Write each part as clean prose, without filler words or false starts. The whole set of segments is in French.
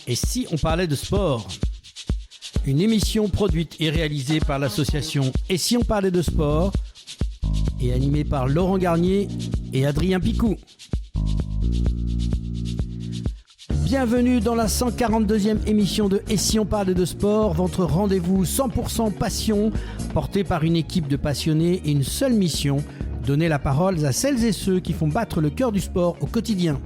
Et si on parlait de sport? Une émission produite et réalisée par l'association Et si on parlait de sport et animée par Laurent Garnier et Adrien Picou. Bienvenue dans la 142e émission de Et si on parlait de sport, votre rendez-vous 100% passion, porté par une équipe de passionnés et une seule mission, donner la parole à celles et ceux qui font battre le cœur du sport au quotidien.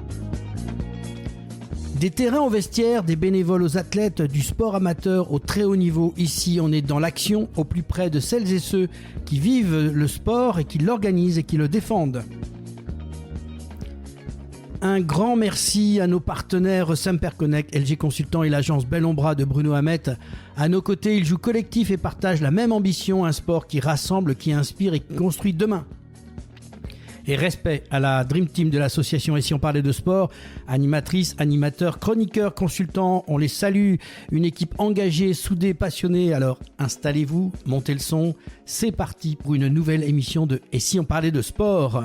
Des terrains aux vestiaires, des bénévoles aux athlètes, du sport amateur au très haut niveau. Ici, on est dans l'action, au plus près de celles et ceux qui vivent le sport et qui l'organisent et qui le défendent. Un grand merci à nos partenaires Semperconnect, LG Consultant et l'agence Bellombra de Bruno Hamet. À nos côtés, ils jouent collectif et partagent la même ambition, un sport qui rassemble, qui inspire et qui construit demain. Et respect à la Dream Team de l'association Et si on parlait de sport, animatrices, animateurs, chroniqueurs, consultants, on les salue, une équipe engagée, soudée, passionnée. Alors installez-vous, montez le son, c'est parti pour une nouvelle émission de Et si on parlait de sport.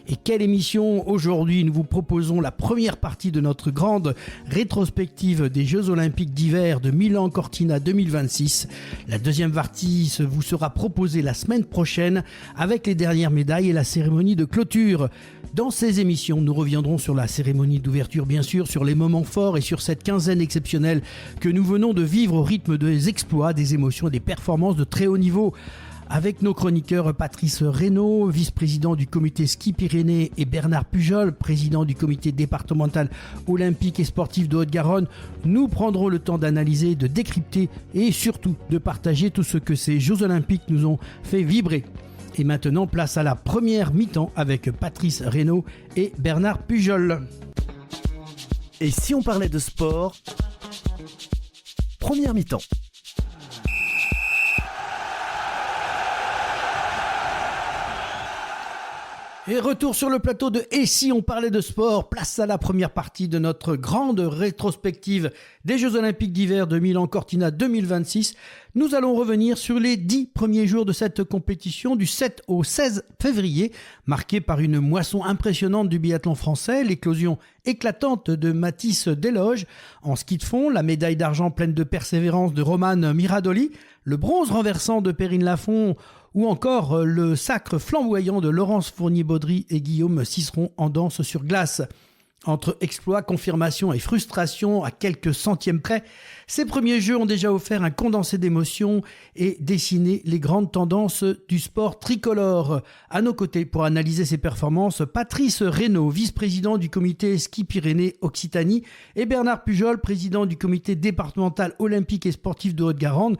Et quelle émission aujourd'hui? Nous vous proposons la première partie de notre grande rétrospective des Jeux Olympiques d'hiver de Milan-Cortina 2026. La deuxième partie vous sera proposée la semaine prochaine avec les dernières médailles et la cérémonie de clôture. Dans ces émissions, nous reviendrons sur la cérémonie d'ouverture, bien sûr, sur les moments forts et sur cette quinzaine exceptionnelle que nous venons de vivre au rythme des exploits, des émotions et des performances de très haut niveau. Avec nos chroniqueurs Patrice Reynaud, vice-président du comité ski Pyrénées, et Bernard Pujol, président du comité départemental olympique et sportif de Haute-Garonne, nous prendrons le temps d'analyser, de décrypter et surtout de partager tout ce que ces Jeux Olympiques nous ont fait vibrer. Et maintenant, place à la première mi-temps avec Patrice Reynaud et Bernard Pujol. Et si on parlait de sport, première mi-temps. Et retour sur le plateau de Et si on parlait de sport, place à la première partie de notre grande rétrospective des Jeux Olympiques d'hiver de Milan-Cortina 2026. Nous allons revenir sur les 10 premiers jours de cette compétition du 7 au 16 février, marquée par une moisson impressionnante du biathlon français, l'éclosion éclatante de Mathis Desloges. En ski de fond, la médaille d'argent pleine de persévérance de Roman Miradoli, le bronze renversant de Perrine Lafont, ou encore le sacre flamboyant de Laurence Fournier-Baudry et Guillaume Cizeron en danse sur glace. Entre exploits, confirmation et frustration à quelques centièmes près, ces premiers jeux ont déjà offert un condensé d'émotions et dessiné les grandes tendances du sport tricolore. À nos côtés, pour analyser ces performances, Patrice Reynaud, vice-président du comité ski Pyrénées Occitanie, et Bernard Pujol, président du comité départemental olympique et sportif de Haute-Garonne.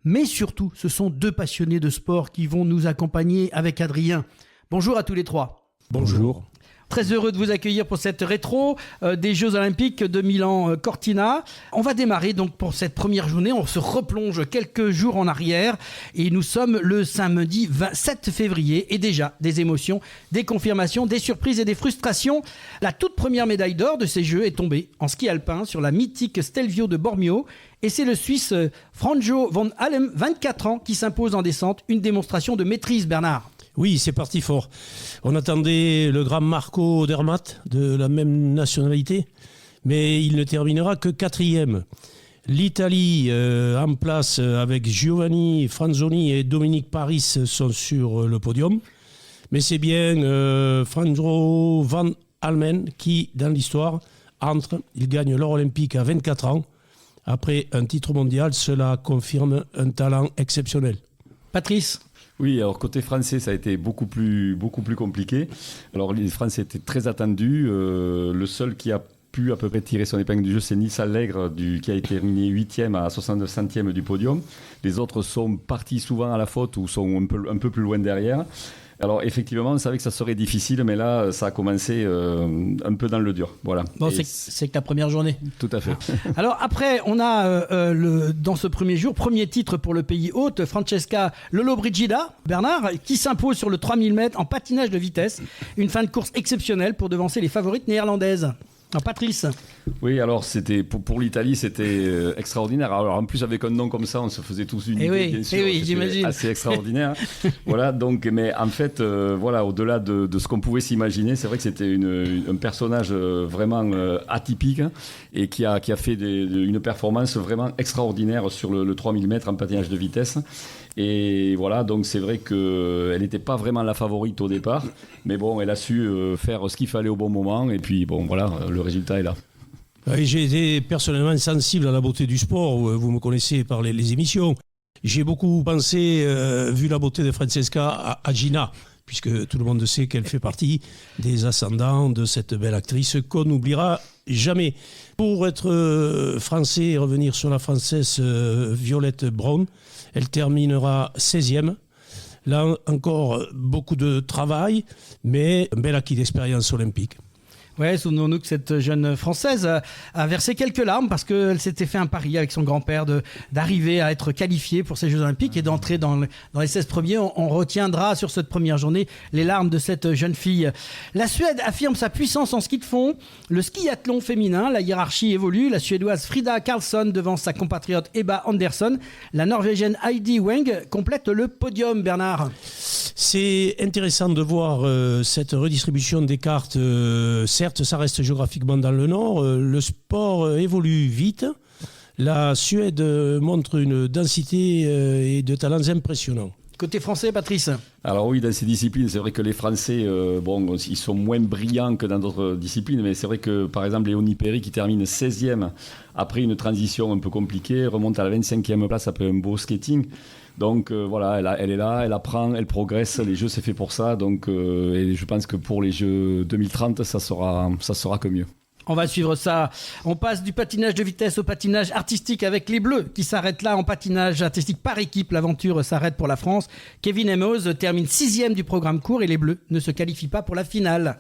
Mais surtout, ce sont deux passionnés de sport qui vont nous accompagner avec Adrien. Bonjour à tous les trois. Bonjour. Très heureux de vous accueillir pour cette rétro des Jeux Olympiques de Milan-Cortina. On va démarrer donc pour cette première journée. On se replonge quelques jours en arrière et nous sommes le samedi 27 février. Et déjà, des émotions, des confirmations, des surprises et des frustrations. La toute première médaille d'or de ces Jeux est tombée en ski alpin sur la mythique Stelvio de Bormio. Et c'est le Suisse Franjo van Halem, 24 ans, qui s'impose en descente. Une démonstration de maîtrise, Bernard. Oui, c'est parti fort. On attendait le grand Marco Dermat, de la même nationalité, mais il ne terminera que 4e. L'Italie en place avec Giovanni Franzoni et Dominique Paris sont sur le podium. Mais c'est bien Franjo van Halem qui, dans l'histoire, entre. Il gagne l'or olympique à 24 ans. Après un titre mondial, cela confirme un talent exceptionnel. Patrice ? Oui, alors côté français, ça a été beaucoup plus compliqué. Alors les Français étaient très attendus. Le seul qui a pu à peu près tirer son épingle du jeu, c'est Nils Allègre qui a été terminé 8e à 69 centièmes du podium. Les autres sont partis souvent à la faute ou sont un peu plus loin derrière. Alors effectivement, on savait que ça serait difficile, mais là, ça a commencé un peu dans le dur. Voilà. Bon, c'est que la première journée. Tout à fait. Alors après, on a dans ce premier jour, premier titre pour le pays hôte, Francesca Lollobrigida, Bernard, qui s'impose sur le 3000 mètres en patinage de vitesse. Une fin de course exceptionnelle pour devancer les favorites néerlandaises. Alors, Patrice. Oui, alors c'était pour l'Italie, c'était extraordinaire. Alors en plus avec un nom comme ça, on se faisait tous une idée, bien sûr. Oui, c'était j'imagine. assez extraordinaire. Voilà, donc, mais en fait, voilà, au-delà de ce qu'on pouvait s'imaginer, c'est vrai que c'était un personnage vraiment atypique et qui a fait une performance vraiment extraordinaire sur le 3000 mètres en patinage de vitesse. Et voilà, donc c'est vrai qu'elle n'était pas vraiment la favorite au départ, mais bon, elle a su faire ce qu'il fallait au bon moment, et puis bon, voilà, le résultat est là. Et j'ai été personnellement sensible à la beauté du sport, vous me connaissez par les émissions. J'ai beaucoup pensé, vu la beauté de Francesca, à Gina, puisque tout le monde sait qu'elle fait partie des ascendants de cette belle actrice qu'on n'oubliera jamais. Pour être français et revenir sur la française Violette Brown, elle terminera 16e. Là encore, beaucoup de travail, mais un bel acquis d'expérience olympique. Ouais, souvenons-nous que cette jeune Française a versé quelques larmes parce qu'elle s'était fait un pari avec son grand-père d'arriver à être qualifiée pour ces Jeux Olympiques et d'entrer dans les 16 premiers. On retiendra sur cette première journée les larmes de cette jeune fille. La Suède affirme sa puissance en ski de fond. Le skiathlon féminin, la hiérarchie évolue. La Suédoise Frida Karlsson devance sa compatriote Ebba Andersson. La Norvégienne Heidi Weng complète le podium, Bernard. C'est intéressant de voir cette redistribution des cartes. Certes, ça reste géographiquement dans le nord. Le sport évolue vite. La Suède montre une densité et de talents impressionnants. Côté français, Patrice. Alors oui, dans ces disciplines, c'est vrai que les Français, bon, ils sont moins brillants que dans d'autres disciplines, mais c'est vrai que, par exemple, Léonie Perry, qui termine 16e après une transition un peu compliquée, remonte à la 25e place après un beau skating. Donc voilà, elle est là, elle apprend, elle progresse, les Jeux c'est fait pour ça, donc et je pense que pour les Jeux 2030, ça sera que mieux. On va suivre ça. On passe du patinage de vitesse au patinage artistique avec les Bleus qui s'arrêtent là en patinage artistique par équipe. L'aventure s'arrête pour la France. Kevin Emos termine 6e du programme court et les Bleus ne se qualifient pas pour la finale.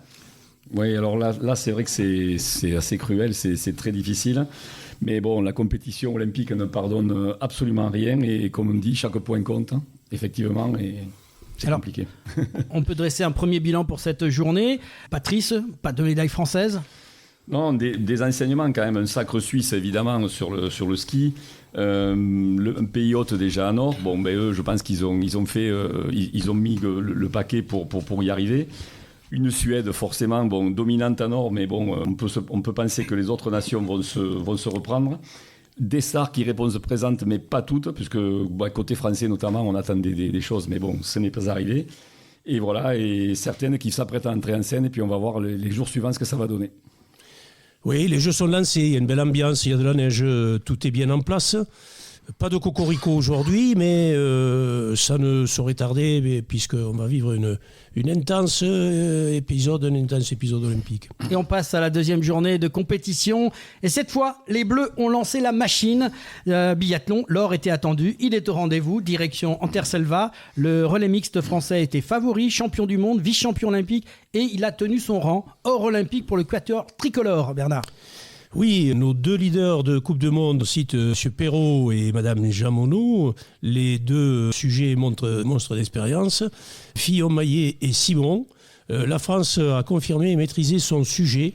Oui, alors là c'est vrai que c'est assez cruel, c'est très difficile. Mais bon, la compétition olympique ne pardonne absolument rien et comme on dit, chaque point compte, effectivement, et c'est compliqué. On peut dresser un premier bilan pour cette journée. Patrice, pas de médaille française ? Non, des enseignements quand même, un sacre suisse évidemment sur le ski, un pays hôte déjà en or. Bon, ben eux, je pense qu'ils ont mis le paquet pour y arriver. Une Suède forcément dominante en or, mais bon, on peut penser que les autres nations vont se reprendre. Des stars qui répondent présentes, mais pas toutes, puisque côté français notamment, on attend des choses, mais bon, ce n'est pas arrivé. Et voilà, et certaines qui s'apprêtent à entrer en scène, et puis on va voir les jours suivants ce que ça va donner. Oui, les Jeux sont lancés, il y a une belle ambiance, il y a de la neige, tout est bien en place. Pas de cocorico aujourd'hui, mais ça ne saurait tarder, puisqu'on va vivre un intense épisode olympique. Et on passe à la deuxième journée de compétition. Et cette fois, les Bleus ont lancé la machine. Biathlon, l'or était attendu. Il est au rendez-vous. Direction Anterselva. Le relais mixte français était favori, champion du monde, vice-champion olympique. Et il a tenu son rang. Or olympique pour le quatuor tricolore, Bernard. Oui, nos deux leaders de Coupe du Monde citent M. Perrault et Mme Jamonot. Les deux sujets monstres d'expérience. Fillon-Maillet et Simon. La France a confirmé et maîtrisé son sujet,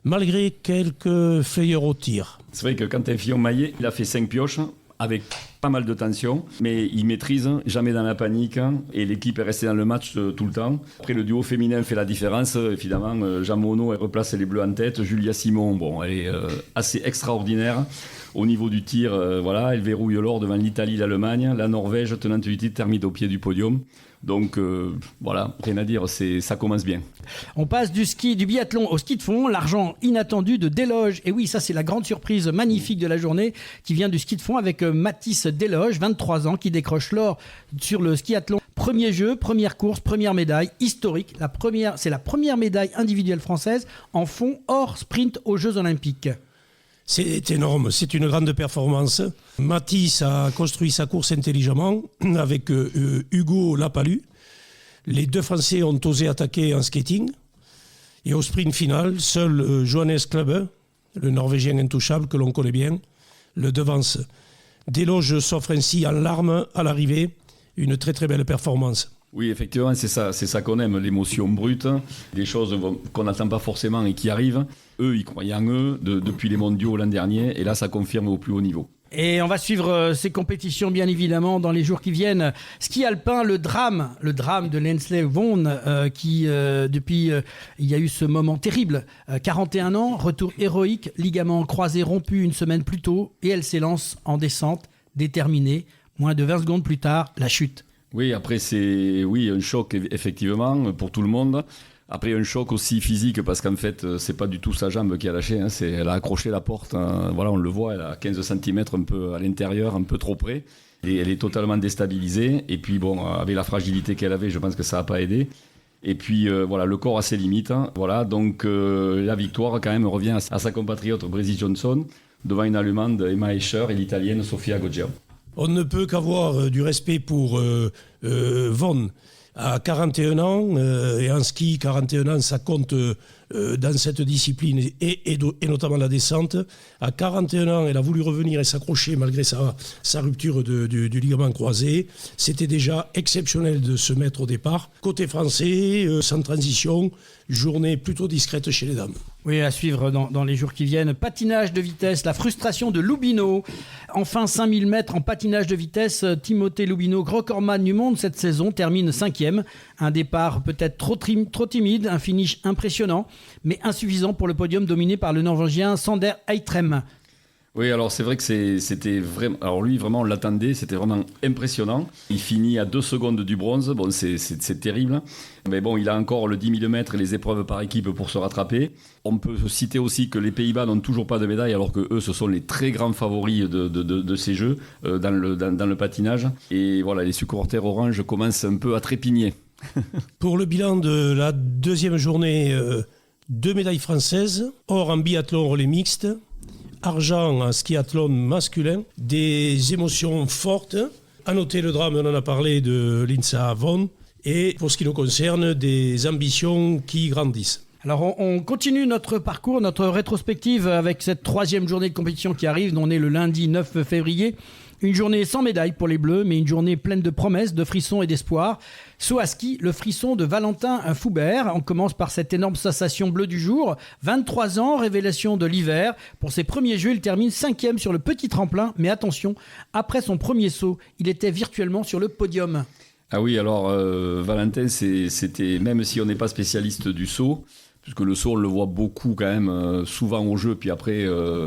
malgré quelques frayeurs au tir. C'est vrai que quand un Fillon-Maillet, il a fait 5 pioches, avec pas mal de tension, mais il maîtrise, jamais dans la panique, et l'équipe est restée dans le match tout le temps. Après, le duo féminin fait la différence, évidemment. Jean Monod, elle replace les Bleus en tête. Julia Simon, bon, elle est assez extraordinaire. Au niveau du tir, voilà, elle verrouille l'or devant l'Italie, l'Allemagne. La Norvège, tenante du titre, termine au pied du podium. Donc voilà, rien à dire, ça commence bien. On passe du biathlon au ski de fond, l'argent inattendu de Desloges. Et oui, ça c'est la grande surprise magnifique de la journée qui vient du ski de fond avec Mathis Desloges, 23 ans, qui décroche l'or sur le skiathlon. Premier jeu, première course, première médaille, historique. C'est la première médaille individuelle française en fond hors sprint aux Jeux Olympiques. C'est énorme, c'est une grande performance. Mathis a construit sa course intelligemment avec Hugo Lapalu. Les deux Français ont osé attaquer en skating. Et au sprint final, seul Johannes Klebe, le Norvégien intouchable que l'on connaît bien, le devance. Desloges s'offre ainsi en larmes à l'arrivée une très très belle performance. Oui, effectivement, c'est ça qu'on aime, l'émotion brute, des choses qu'on n'attend pas forcément et qui arrivent. Eux, ils croyaient en eux depuis les mondiaux l'an dernier, et là, ça confirme au plus haut niveau. Et on va suivre ces compétitions bien évidemment dans les jours qui viennent. Ski alpin, le drame de Lenslev Von qui depuis il y a eu ce moment terrible, 41 ans, retour héroïque, ligament croisé rompu une semaine plus tôt et elle s'élance en descente déterminée. Moins de 20 secondes plus tard, la chute. Oui, après c'est un choc effectivement pour tout le monde. Après, un choc aussi physique, parce qu'en fait, c'est pas du tout sa jambe qui a lâché. Elle a accroché la porte. Voilà, on le voit, elle a 15 cm un peu à l'intérieur, un peu trop près. Et elle est totalement déstabilisée. Et puis, bon, avec la fragilité qu'elle avait, je pense que ça n'a pas aidé. Et puis, voilà, le corps a ses limites. Voilà, donc, la victoire, quand même, revient à sa compatriote Brésil Johnson, devant une Allemande, Emma Escher, et l'Italienne Sofia Goggia. On ne peut qu'avoir du respect pour Von. À 41 ans, et en ski, 41 ans, ça compte dans cette discipline, et notamment la descente. À 41 ans, elle a voulu revenir et s'accrocher malgré sa rupture du ligament croisé. C'était déjà exceptionnel de se mettre au départ. Côté français, sans transition, journée plutôt discrète chez les dames. Oui, à suivre dans les jours qui viennent. Patinage de vitesse, la frustration de Lubino. Enfin, 5000 mètres en patinage de vitesse. Timothée Lubino, gros corpsman du monde cette saison, termine 5e. Un départ peut-être trop timide, un finish impressionnant, mais insuffisant pour le podium dominé par le Norvégien Sander Eitrem. Oui, alors c'est vrai que c'était vraiment... Alors lui, vraiment, on l'attendait, c'était vraiment impressionnant. Il finit à 2 secondes du bronze, bon, c'est terrible. Mais bon, il a encore le 10 000 mètres et les épreuves par équipe pour se rattraper. On peut citer aussi que les Pays-Bas n'ont toujours pas de médaille, alors que eux, ce sont les très grands favoris de ces Jeux dans le patinage. Et voilà, les supporters orange commencent un peu à trépigner. Pour le bilan de la deuxième journée, 2 médailles françaises, or en biathlon relais mixte, argent en skiathlon masculin, des émotions fortes. À noter le drame, on en a parlé, de Linsa Von, et pour ce qui nous concerne, des ambitions qui grandissent. Alors on continue notre parcours, notre rétrospective avec cette 3e journée de compétition qui arrive. On est le lundi 9 février. Une journée sans médaille pour les Bleus, mais une journée pleine de promesses, de frissons et d'espoir. Saut à ski, le frisson de Valentin Foubert. On commence par cette énorme sensation bleue du jour. 23 ans, révélation de l'hiver. Pour ses premiers jeux, il termine 5e sur le petit tremplin. Mais attention, après son premier saut, il était virtuellement sur le podium. Ah oui, alors Valentin, c'était, même si on n'est pas spécialiste du saut, puisque le saut, on le voit beaucoup quand même, souvent au jeu, puis après,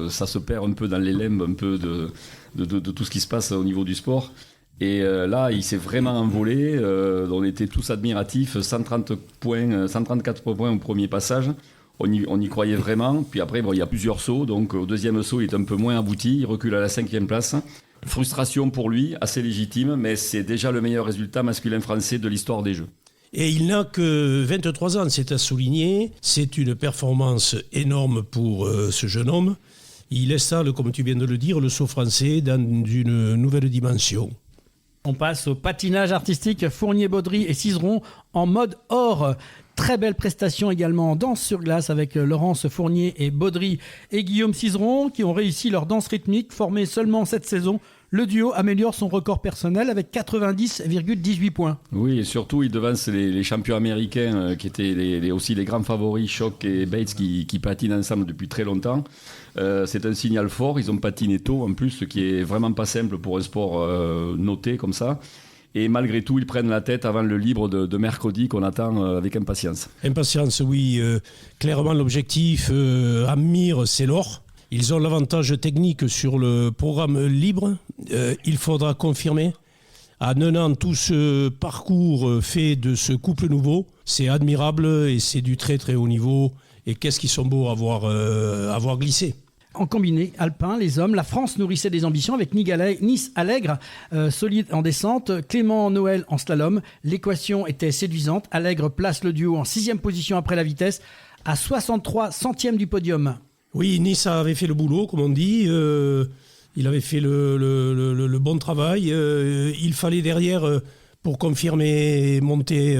ça se perd un peu dans les limbes, un peu de tout ce qui se passe au niveau du sport. Et là, il s'est vraiment envolé. On était tous admiratifs. 134 points au premier passage. On y croyait vraiment. Puis après, il y a plusieurs sauts. Donc au deuxième saut, il est un peu moins abouti. Il recule à la 5e place. Frustration pour lui, assez légitime, mais c'est déjà le meilleur résultat masculin français de l'histoire des Jeux. Et il n'a que 23 ans, c'est à souligner. C'est une performance énorme pour ce jeune homme. Il installe, comme tu viens de le dire, le saut français dans une nouvelle dimension. On passe au patinage artistique. Fournier, Baudry et Cizeron en mode or. Très belle prestation également en danse sur glace avec Laurence Fournier et Baudry et Guillaume Cizeron qui ont réussi leur danse rythmique formée seulement cette saison. Le duo améliore son record personnel avec 90,18 points. Oui, et surtout, il devance les champions américains qui étaient aussi les grands favoris, Schock et Bates, qui patinent ensemble depuis très longtemps. C'est un signal fort. Ils ont patiné tôt, en plus, ce qui est vraiment pas simple pour un sport noté comme ça. Et malgré tout, ils prennent la tête avant le libre de mercredi qu'on attend avec impatience. Impatience, oui. Clairement, l'objectif à Mire, c'est l'or. Ils ont l'avantage technique sur le programme libre. Il faudra confirmer. À 9 ans, tout ce parcours fait de ce couple nouveau, c'est admirable et c'est du très très haut niveau. Et qu'est-ce qu'ils sont beaux à avoir glissé. En combiné alpin, les hommes, la France nourrissait des ambitions avec Nice Allègre, solide en descente, Clément Noël en slalom. L'équation était séduisante. Allègre place le duo en 6e position après la vitesse, à 63 centièmes du podium. Oui, Nice avait fait le boulot, comme on dit. Il avait fait le bon travail. Il fallait derrière, pour confirmer et monter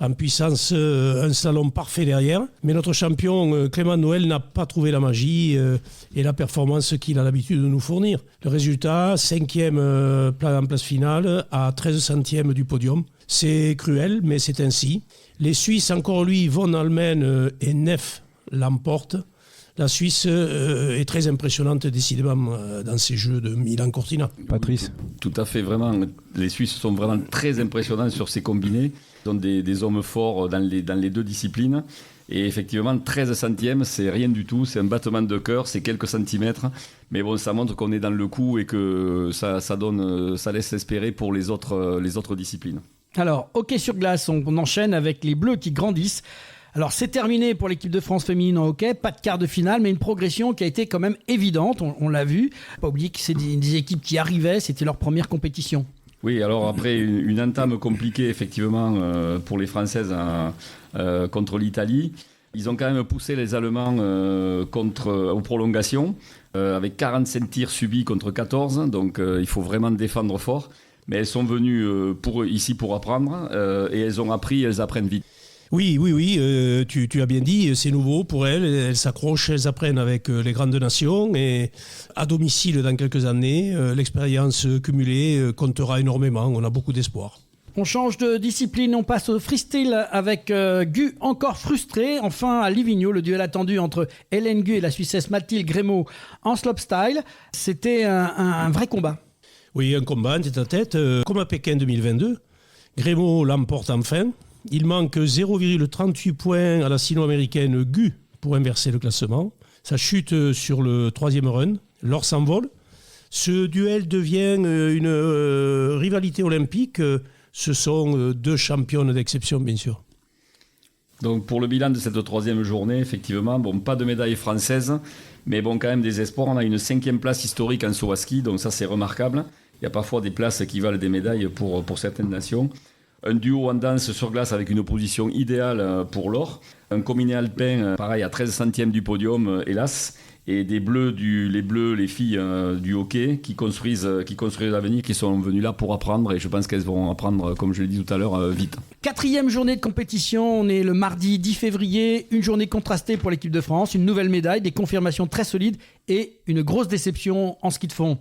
en puissance, un slalom parfait derrière. Mais notre champion, Clément Noël, n'a pas trouvé la magie et la performance qu'il a l'habitude de nous fournir. Le résultat, 5e en place finale, à 13 centièmes du podium. C'est cruel, mais c'est ainsi. Les Suisses, encore lui, Von Allmen et Neff l'emportent. La Suisse est très impressionnante, décidément, dans ces jeux de Milan-Cortina. Patrice. Tout à fait, vraiment. Les Suisses sont vraiment très impressionnants sur ces combinés. Ils ont des hommes forts dans les deux disciplines. Et effectivement, 13 centièmes, c'est rien du tout. C'est un battement de cœur, c'est quelques centimètres. Mais bon, ça montre qu'on est dans le coup et que ça laisse espérer pour les autres disciplines. Alors, hockey sur glace, on enchaîne avec les Bleus qui grandissent. Alors, c'est terminé pour l'équipe de France féminine en hockey, pas de quart de finale, mais une progression qui a été quand même évidente, on l'a vu. Pas oublier que c'est des équipes qui arrivaient, c'était leur première compétition. Oui, alors après une entame compliquée, effectivement, pour les Françaises contre l'Italie, ils ont quand même poussé les Allemands aux prolongations, avec 45 tirs subis contre 14, donc il faut vraiment défendre fort. Mais elles sont venues ici pour apprendre, et elles ont appris, elles apprennent vite. Oui, tu as bien dit, c'est nouveau pour elles s'accrochent, elles apprennent avec les grandes nations et à domicile dans quelques années, l'expérience cumulée comptera énormément, on a beaucoup d'espoir. On change de discipline, on passe au freestyle avec Gu encore frustré. Enfin à Livigno, le duel attendu entre Hélène Gu et la Suissesse Mathilde Grémaud en slopestyle. C'était un vrai combat. Oui, un combat en tête-à-tête, comme à Pékin 2022. Grémaud l'emporte enfin. Il manque 0,38 points à la sino-américaine Gu pour inverser le classement. Ça chute sur le 3e run. L'or s'envole. Ce duel devient une rivalité olympique. Ce sont deux championnes d'exception, bien sûr. Donc pour le bilan de cette 3e journée, effectivement, pas de médaille française, mais quand même des espoirs. On a une 5e place historique en saut à ski, donc ça c'est remarquable. Il y a parfois des places qui valent des médailles pour certaines nations. Un duo en danse sur glace avec une position idéale pour l'or. Un combiné alpin, pareil, à 13 centièmes du podium, hélas. Et les filles du hockey qui construisent l'avenir, qui sont venues là pour apprendre. Et je pense qu'elles vont apprendre, comme je l'ai dit tout à l'heure, vite. 4e journée de compétition, on est le mardi 10 février. Une journée contrastée pour l'équipe de France. Une nouvelle médaille, des confirmations très solides et une grosse déception en ski de fond.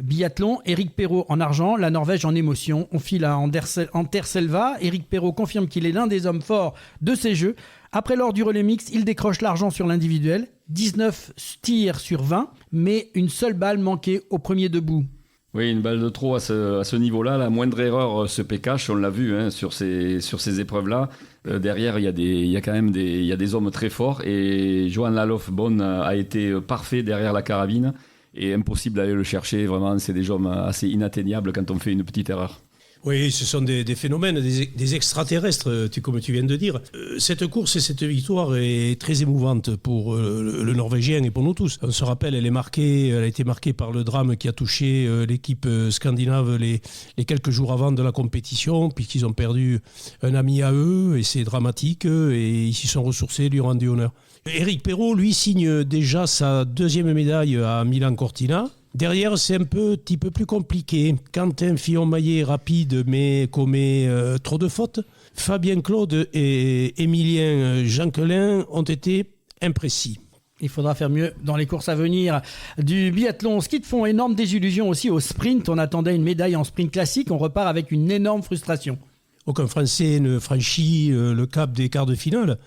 Biathlon, Éric Perrault en argent, la Norvège en émotion. On file à Anterselva. Éric Perrault confirme qu'il est l'un des hommes forts de ces Jeux. Après l'or du relais mixte, il décroche l'argent sur l'individuel. 19 tirs sur 20, mais une seule balle manquée au premier debout. Oui, une balle de trop à ce niveau-là. La moindre erreur se pécache, on l'a vu sur ces épreuves-là. Derrière, il y a quand même des hommes très forts. Et Johan Lalof-Bonn a été parfait derrière la carabine. Et impossible d'aller le chercher, vraiment, c'est des hommes assez inatteignables quand on fait une petite erreur. Oui, ce sont des phénomènes, des extraterrestres, comme tu viens de dire. Cette course et cette victoire est très émouvante pour le Norvégien et pour nous tous. On se rappelle, elle a été marquée par le drame qui a touché l'équipe scandinave les quelques jours avant de la compétition, puisqu'ils ont perdu un ami à eux, et c'est dramatique, et ils s'y sont ressourcés, lui ont rendu honneur. Éric Perrault, lui, signe déjà sa 2e médaille à Milan-Cortina. Derrière, c'est un petit peu plus compliqué. Quentin Fillon-Maillet est rapide, mais commet trop de fautes. Fabien Claude et Émilien Janquelin ont été imprécis. Il faudra faire mieux dans les courses à venir du biathlon. Au ski de fond, énorme désillusion aussi au sprint. On attendait une médaille en sprint classique. On repart avec une énorme frustration. Aucun Français ne franchit le cap des quarts de finale.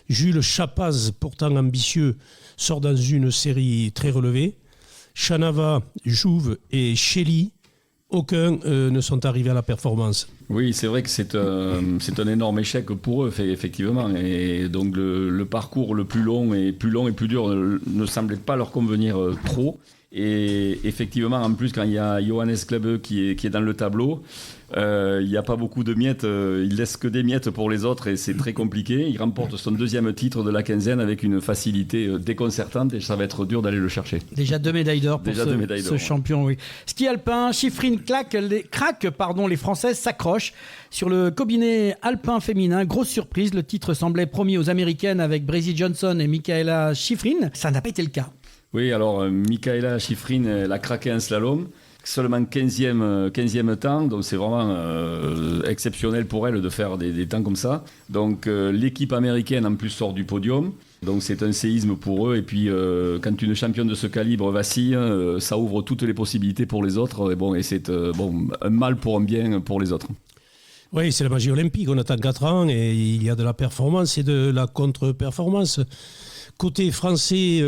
Jules Chapaz, pourtant ambitieux, sort dans une série très relevée. Chanava, Jouve et Shelley, aucun ne sont arrivés à la performance. Oui, c'est vrai que c'est un énorme échec pour eux, effectivement. Et donc le parcours le plus long et plus dur ne semblait pas leur convenir trop. Et effectivement, en plus, quand il y a Johannes Klebe qui est dans le tableau, il n'y a pas beaucoup de miettes. Il laisse que des miettes pour les autres et c'est très compliqué. Il remporte son 2e titre de la quinzaine avec une facilité déconcertante et ça va être dur d'aller le chercher. Déjà 2 médailles d'or pour ce champion. Oui. Ski alpin, Schifrin craque, les Françaises s'accrochent. Sur le combiné alpin féminin, grosse surprise, le titre semblait promis aux Américaines avec Breezy Johnson et Michaela Schifrin. Ça n'a pas été le cas. Oui, alors Michaela Schifrin, elle a craqué en slalom, seulement 15e temps, donc c'est vraiment exceptionnel pour elle de faire des temps comme ça. Donc l'équipe américaine en plus sort du podium, donc c'est un séisme pour eux. Et puis quand une championne de ce calibre vacille, ça ouvre toutes les possibilités pour les autres. Et c'est un mal pour un bien pour les autres. Oui, c'est la magie olympique. On attend 4 ans et il y a de la performance et de la contre-performance. Côté français,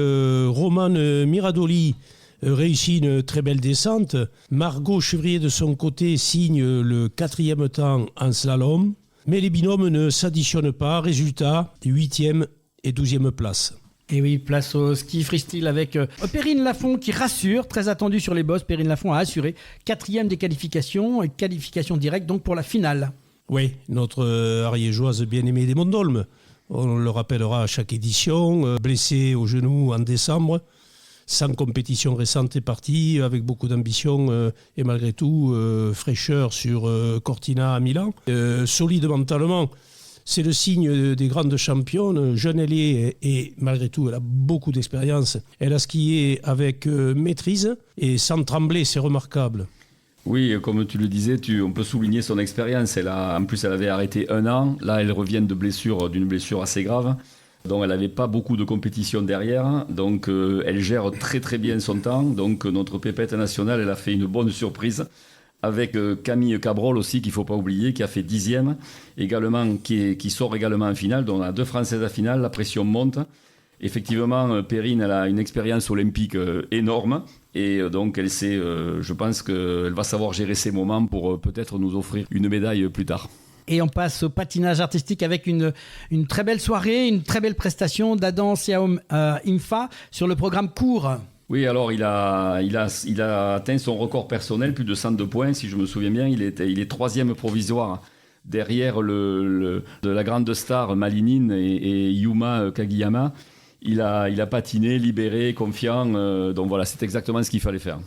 Roman Miradoli réussit une très belle descente. Margot Chevrier, de son côté, signe le 4e temps en slalom. Mais les binômes ne s'additionnent pas. Résultat, 8e et 12e place. Et oui, place au ski freestyle avec Perrine Lafont qui rassure, très attendu sur les bosses. Perrine Lafont a assuré 4e des qualifications, et qualification directe donc pour la finale. Oui, notre ariégeoise bien-aimée des Monts d'Olme. On le rappellera à chaque édition, blessée au genou en décembre, sans compétition récente et partie, avec beaucoup d'ambition et malgré tout fraîcheur sur Cortina à Milan. Solide mentalement. C'est le signe des grandes championnes. Jeune ailier et malgré tout, elle a beaucoup d'expérience. Elle a skié avec maîtrise et sans trembler, c'est remarquable. Oui, comme tu le disais, on peut souligner son expérience. En plus, elle avait arrêté 1 an. Là, elle revient d'une blessure assez grave. Donc, elle n'avait pas beaucoup de compétition derrière. Donc, elle gère très très bien son temps. Donc, notre pépette nationale, elle a fait une bonne surprise. Avec Camille Cabrol aussi, qu'il ne faut pas oublier, qui a fait 10e, également, qui sort également en finale. Donc on a 2 Françaises à finale, la pression monte. Effectivement, Perrine, elle a une expérience olympique énorme. Et donc, je pense qu'elle va savoir gérer ces moments pour peut-être nous offrir une médaille plus tard. Et on passe au patinage artistique avec une très belle soirée, une très belle prestation d'Adam Siaom Imfa sur le programme court. Oui, alors il a atteint son record personnel, plus de 102 points, si je me souviens bien. Il est 3e provisoire derrière de la grande star Malinine et Yuma Kagiyama. Il a patiné, libéré, confiant. Donc voilà, c'est exactement ce qu'il fallait faire.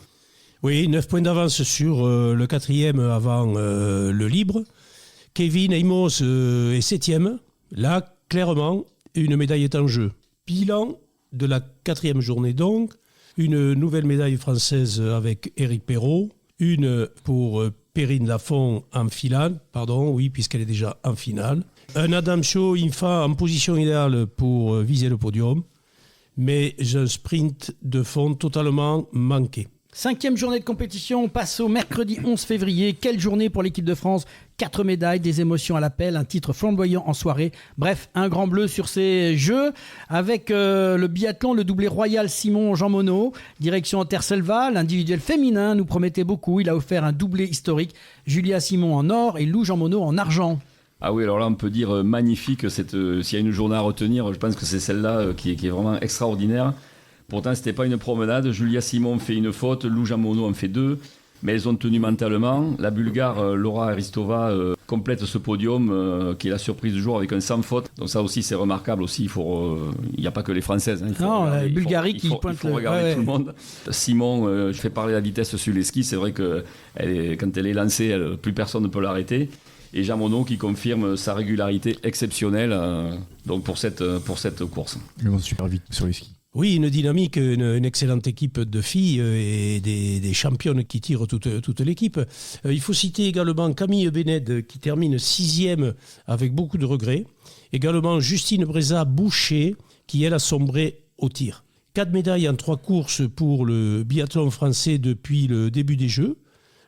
Oui, 9 points d'avance sur le 4e avant le libre. Kevin Amos est 7e. Là, clairement, une médaille est en jeu. Bilan de la 4e journée donc. Une nouvelle médaille française avec Éric Perrault, une pour Perrine Lafont en finale, puisqu'elle est déjà en finale. Un Adam Siaom Imfa en position idéale pour viser le podium, mais un sprint de fond totalement manqué. 5e journée de compétition, on passe au mercredi 11 février. Quelle journée pour l'équipe de France, 4 médailles, des émotions à l'appel, un titre flamboyant en soirée. Bref, un grand bleu sur ces Jeux avec le biathlon, le doublé royal Simon-Jean Monod. Direction Terre-Selva, l'individuel féminin nous promettait beaucoup. Il a offert un doublé historique. Julia Simon en or et Lou Jean Monod en argent. Ah oui, alors là, on peut dire magnifique. S'il y a une journée à retenir, je pense que c'est celle-là qui est vraiment extraordinaire. Pourtant, ce n'était pas une promenade. Julia Simon fait une faute, Lou Jean Monod en fait 2. Mais elles ont tenu mentalement. La Bulgare Laura Aristova complète ce podium qui est la surprise du jour avec un sans faute. Donc ça aussi, c'est remarquable aussi. Il n'y a pas que les Françaises. La Bulgarie qui pointe. Il faut regarder tout le monde. Simon, je fais parler la vitesse sur les skis. C'est vrai que quand elle est lancée, plus personne ne peut l'arrêter. Et Jean Monod qui confirme sa régularité exceptionnelle donc pour cette course. Ils vont super vite sur les skis. Oui, une dynamique, une excellente équipe de filles et des championnes qui tirent toute l'équipe. Il faut citer également Camille Bened qui termine 6e avec beaucoup de regrets. Également Justine Breza-Boucher qui, elle, a sombré au tir. 4 médailles en 3 courses pour le biathlon français depuis le début des Jeux.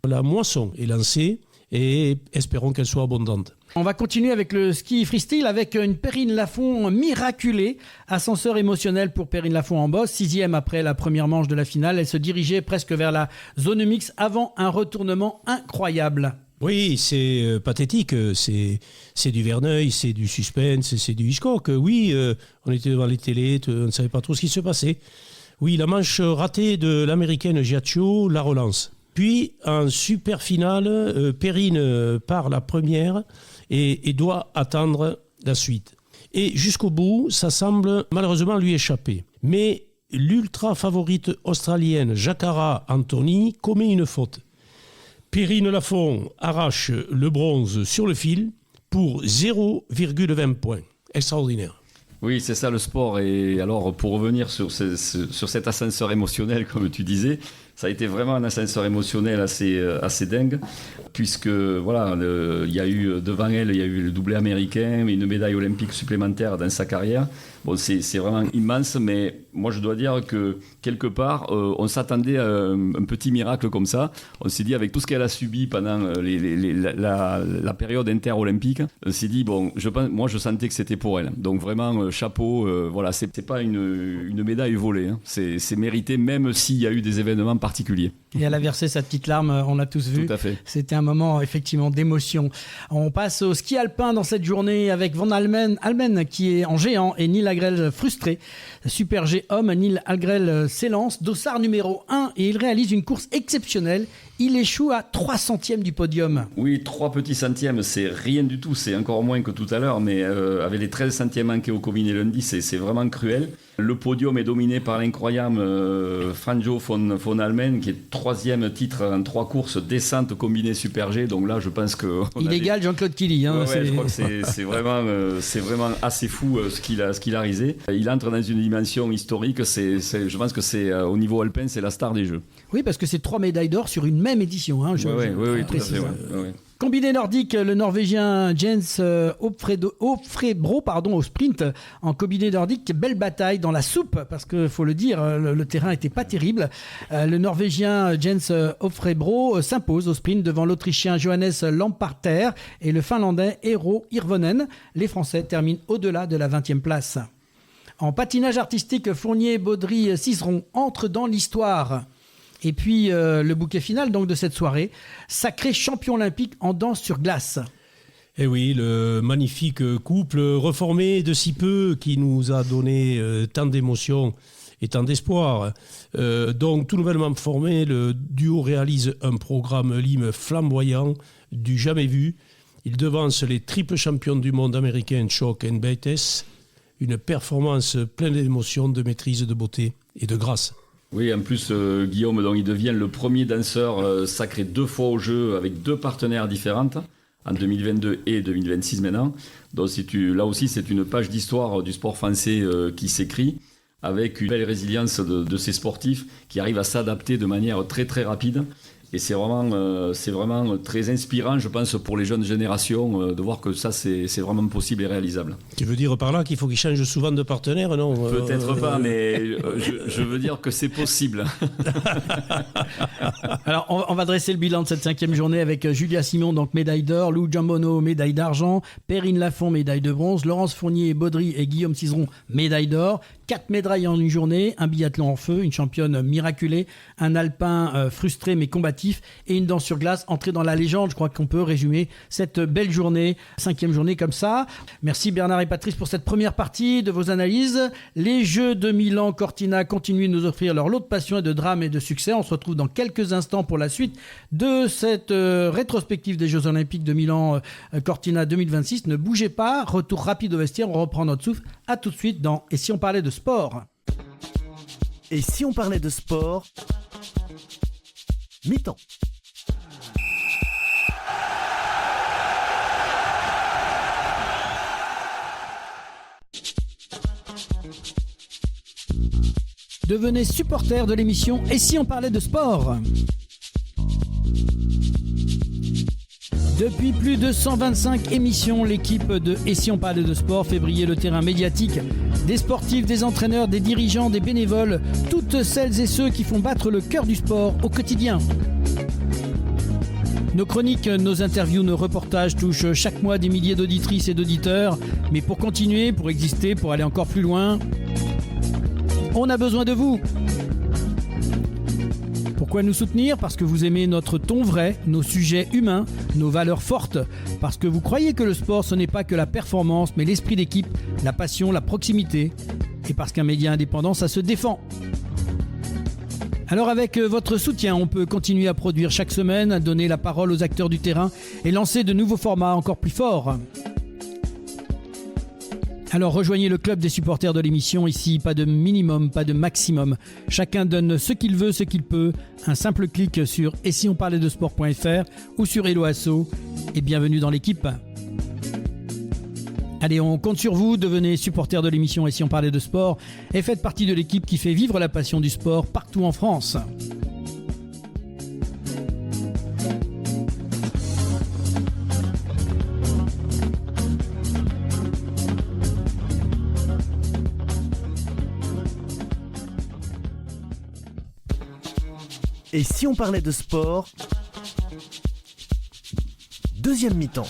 La moisson est lancée et espérons qu'elle soit abondante. On va continuer avec le ski freestyle avec une Perrine Lafont miraculée. Ascenseur émotionnel pour Perrine Lafont en bosse. 6e après la première manche de la finale. Elle se dirigeait presque vers la zone mixte avant un retournement incroyable. Oui, c'est pathétique. C'est du Verneuil, c'est du suspense, c'est du Hitchcock. Oui, on était devant les télés, on ne savait pas trop ce qui se passait. Oui, la manche ratée de l'américaine Giaccio la relance. Puis, en super finale, Perrine part la première et doit attendre la suite. Et jusqu'au bout, ça semble malheureusement lui échapper. Mais l'ultra favorite australienne Jacarra Anthony commet une faute. Perrine Lafont arrache le bronze sur le fil pour 0,20 points. Extraordinaire. Oui, c'est ça le sport. Et alors, pour revenir sur cet ascenseur émotionnel, comme tu disais, Ça a été vraiment un ascenseur émotionnel assez dingue, puisque voilà, il y a eu devant elle, il y a eu le doublé américain, une médaille olympique supplémentaire dans sa carrière. Bon, c'est vraiment immense, mais moi je dois dire que quelque part, on s'attendait à un petit miracle comme ça. On s'est dit, avec tout ce qu'elle a subi pendant la période inter-olympique, on s'est dit, bon, moi je sentais que c'était pour elle. Donc vraiment, chapeau, voilà, c'est pas une médaille volée, hein. C'est mérité, même s'il y a eu des événements particuliers. Et elle a versé sa petite larme, on l'a tous vu. Tout à fait. C'était un moment effectivement d'émotion. On passe au ski alpin dans cette journée avec Van Almen qui est en géant et Neil Agrel frustré. Super G homme, Neil Agrel s'élance, dossard numéro 1 et il réalise une course exceptionnelle. Il échoue à 3 centièmes du podium. Oui, 3 petits centièmes, c'est rien du tout, c'est encore moins que tout à l'heure, mais avec les 13 centièmes manqués au combiné lundi, c'est vraiment cruel. Le podium est dominé par l'incroyable Franjo von Almen, qui est 3e titre en 3 courses, descente combinée Super G, donc là je pense que... Il égale Jean-Claude Killy. Hein, ouais, je crois que c'est vraiment assez fou ce qu'il a réalisé. Il entre dans une dimension historique, je pense que c'est au niveau alpin, c'est la star des Jeux. Oui, parce que c'est 3 médailles d'or sur une même édition. Hein, oui, tout à fait. Ouais. Combiné nordique, le Norvégien Jens Hofrebro au sprint en combiné nordique. Belle bataille dans la soupe, parce qu'il faut le dire, le terrain n'était pas terrible. Le Norvégien Jens Hofrebro s'impose au sprint devant l'Autrichien Johannes Lamparter et le Finlandais Eero Hirvonen. Les Français terminent au-delà de la 20e place. En patinage artistique, Fournier, Baudry, Cizeron entrent dans l'histoire. Et puis le bouquet final donc de cette soirée, sacré champion olympique en danse sur glace. Et oui, le magnifique couple reformé de si peu qui nous a donné tant d'émotions et tant d'espoir. Donc tout nouvellement formé, le duo réalise un programme lime flamboyant du jamais vu. Il devance les triples champions du monde américains Chock et Bates. Une performance pleine d'émotions, de maîtrise, de beauté et de grâce. Oui, en plus, Guillaume, donc, il devient le premier danseur sacré 2 fois au jeu avec 2 partenaires différentes, en 2022 et 2026 maintenant. Donc là aussi, c'est une page d'histoire du sport français qui s'écrit, avec une belle résilience de ces sportifs qui arrivent à s'adapter de manière très très rapide. Et c'est vraiment très inspirant, je pense, pour les jeunes générations, de voir que ça, c'est vraiment possible et réalisable. Tu veux dire par là qu'il faut qu'ils changent souvent de partenaire, non ? Peut-être pas, mais je veux dire que c'est possible. Alors, on va dresser le bilan de cette 5e journée avec Julia Simon, donc médaille d'or, Lou Giambono, médaille d'argent, Perrine Lafont, médaille de bronze, Laurence Fournier, Baudry et Guillaume Cizeron, médaille d'or. 4 médailles en une journée, un biathlon en feu, une championne miraculée, un alpin frustré mais combatif et une danse sur glace entrée dans la légende. Je crois qu'on peut résumer cette belle journée, 5e journée comme ça. Merci Bernard et Patrice pour cette première partie de vos analyses. Les Jeux de Milan Cortina continuent de nous offrir leur lot de passion et de drame et de succès. On se retrouve dans quelques instants pour la suite de cette rétrospective des Jeux Olympiques de Milan Cortina 2026. Ne bougez pas, retour rapide au vestiaire, on reprend notre souffle. À tout de suite dans Et si on parlait de sport ? Et si on parlait de sport, mi-temps. Devenez supporter de l'émission Et si on parlait de sport ? Depuis plus de 125 émissions, l'équipe de Et si on parlait de sport fait briller le terrain médiatique des sportifs, des entraîneurs, des dirigeants, des bénévoles, toutes celles et ceux qui font battre le cœur du sport au quotidien. Nos chroniques, nos interviews, nos reportages touchent chaque mois des milliers d'auditrices et d'auditeurs. Mais pour continuer, pour exister, pour aller encore plus loin, on a besoin de vous. Pourquoi nous soutenir ? Parce que vous aimez notre ton vrai, nos sujets humains, nos valeurs fortes. Parce que vous croyez que le sport, ce n'est pas que la performance, mais l'esprit d'équipe, la passion, la proximité. Et parce qu'un média indépendant, ça se défend. Alors avec votre soutien, on peut continuer à produire chaque semaine, donner la parole aux acteurs du terrain et lancer de nouveaux formats encore plus forts. Alors rejoignez le club des supporters de l'émission. Ici, pas de minimum, pas de maximum. Chacun donne ce qu'il veut, ce qu'il peut. Un simple clic sur et si on parlait de sport.fr ou sur Hello Asso. Et bienvenue dans l'équipe. Allez, on compte sur vous. Devenez supporter de l'émission Et si on parlait de sport et faites partie de l'équipe qui fait vivre la passion du sport partout en France. Et si on parlait de sport? Deuxième mi-temps.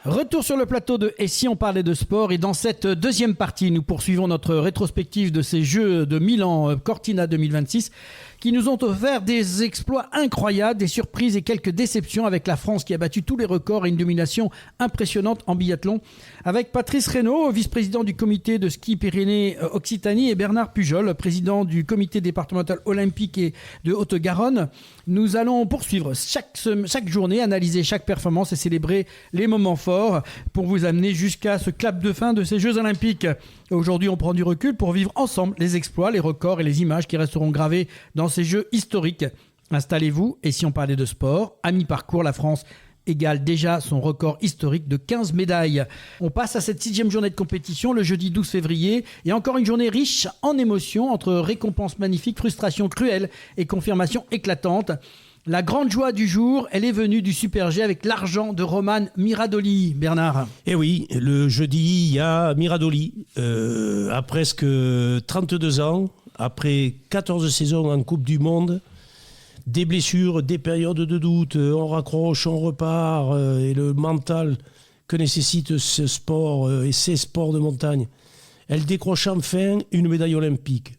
Retour sur le plateau de Et si on parlait de sport, et dans cette deuxième partie, nous poursuivons notre rétrospective de ces Jeux de Milan Cortina 2026 qui nous ont offert des exploits incroyables, des surprises et quelques déceptions avec la France qui a battu tous les records et une domination impressionnante en biathlon. Avec Patrice Reynaud, vice-président du comité de ski Pyrénées-Occitanie, et Bernard Pujol, président du comité départemental olympique et de Haute-Garonne, nous allons poursuivre chaque journée, analyser chaque performance et célébrer les moments forts pour vous amener jusqu'à ce clap de fin de ces Jeux olympiques. Aujourd'hui, on prend du recul pour vivre ensemble les exploits, les records et les images qui resteront gravés dans ces Jeux historiques. Installez-vous, et si on parlait de sport, à mi-parcours, la France égale déjà son record historique de 15 médailles. On passe à cette 6e journée de compétition, le jeudi 12 février, et encore une journée riche en émotions, entre récompenses magnifiques, frustrations cruelles et confirmations éclatantes. La grande joie du jour, elle est venue du Super G avec l'argent de Roman Miradoli. Bernard. Eh oui, le jeudi, il y a Miradoli. À presque 32 ans, après 14 saisons en Coupe du Monde, des blessures, des périodes de doute, on raccroche, on repart, et le mental que nécessite ce sport et ces sports de montagne. Elle décroche enfin une médaille olympique.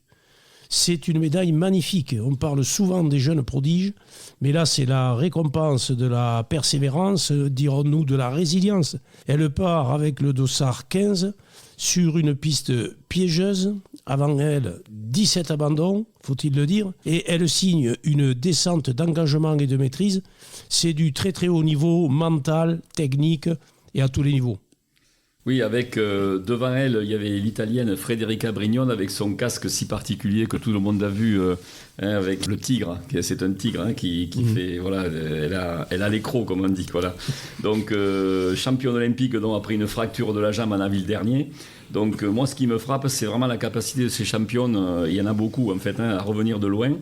C'est une médaille magnifique. On parle souvent des jeunes prodiges, mais là, c'est la récompense de la persévérance, dirons-nous de la résilience. Elle part avec le dossard 15 sur une piste piégeuse. Avant elle, 17 abandons, faut-il le dire, et elle signe une descente d'engagement et de maîtrise. C'est du très très haut niveau mental, technique et à tous les niveaux. Oui, avec devant elle, il y avait l'Italienne Federica Brignone avec son casque si particulier que tout le monde a vu, avec le tigre. C'est un tigre qui fait, voilà, elle a l'écrou comme on dit, voilà. Donc championne olympique donc après une fracture de la jambe en avril dernier. Donc moi, ce qui me frappe, c'est vraiment la capacité de ces championnes. Il y en a beaucoup en fait, à revenir de loin.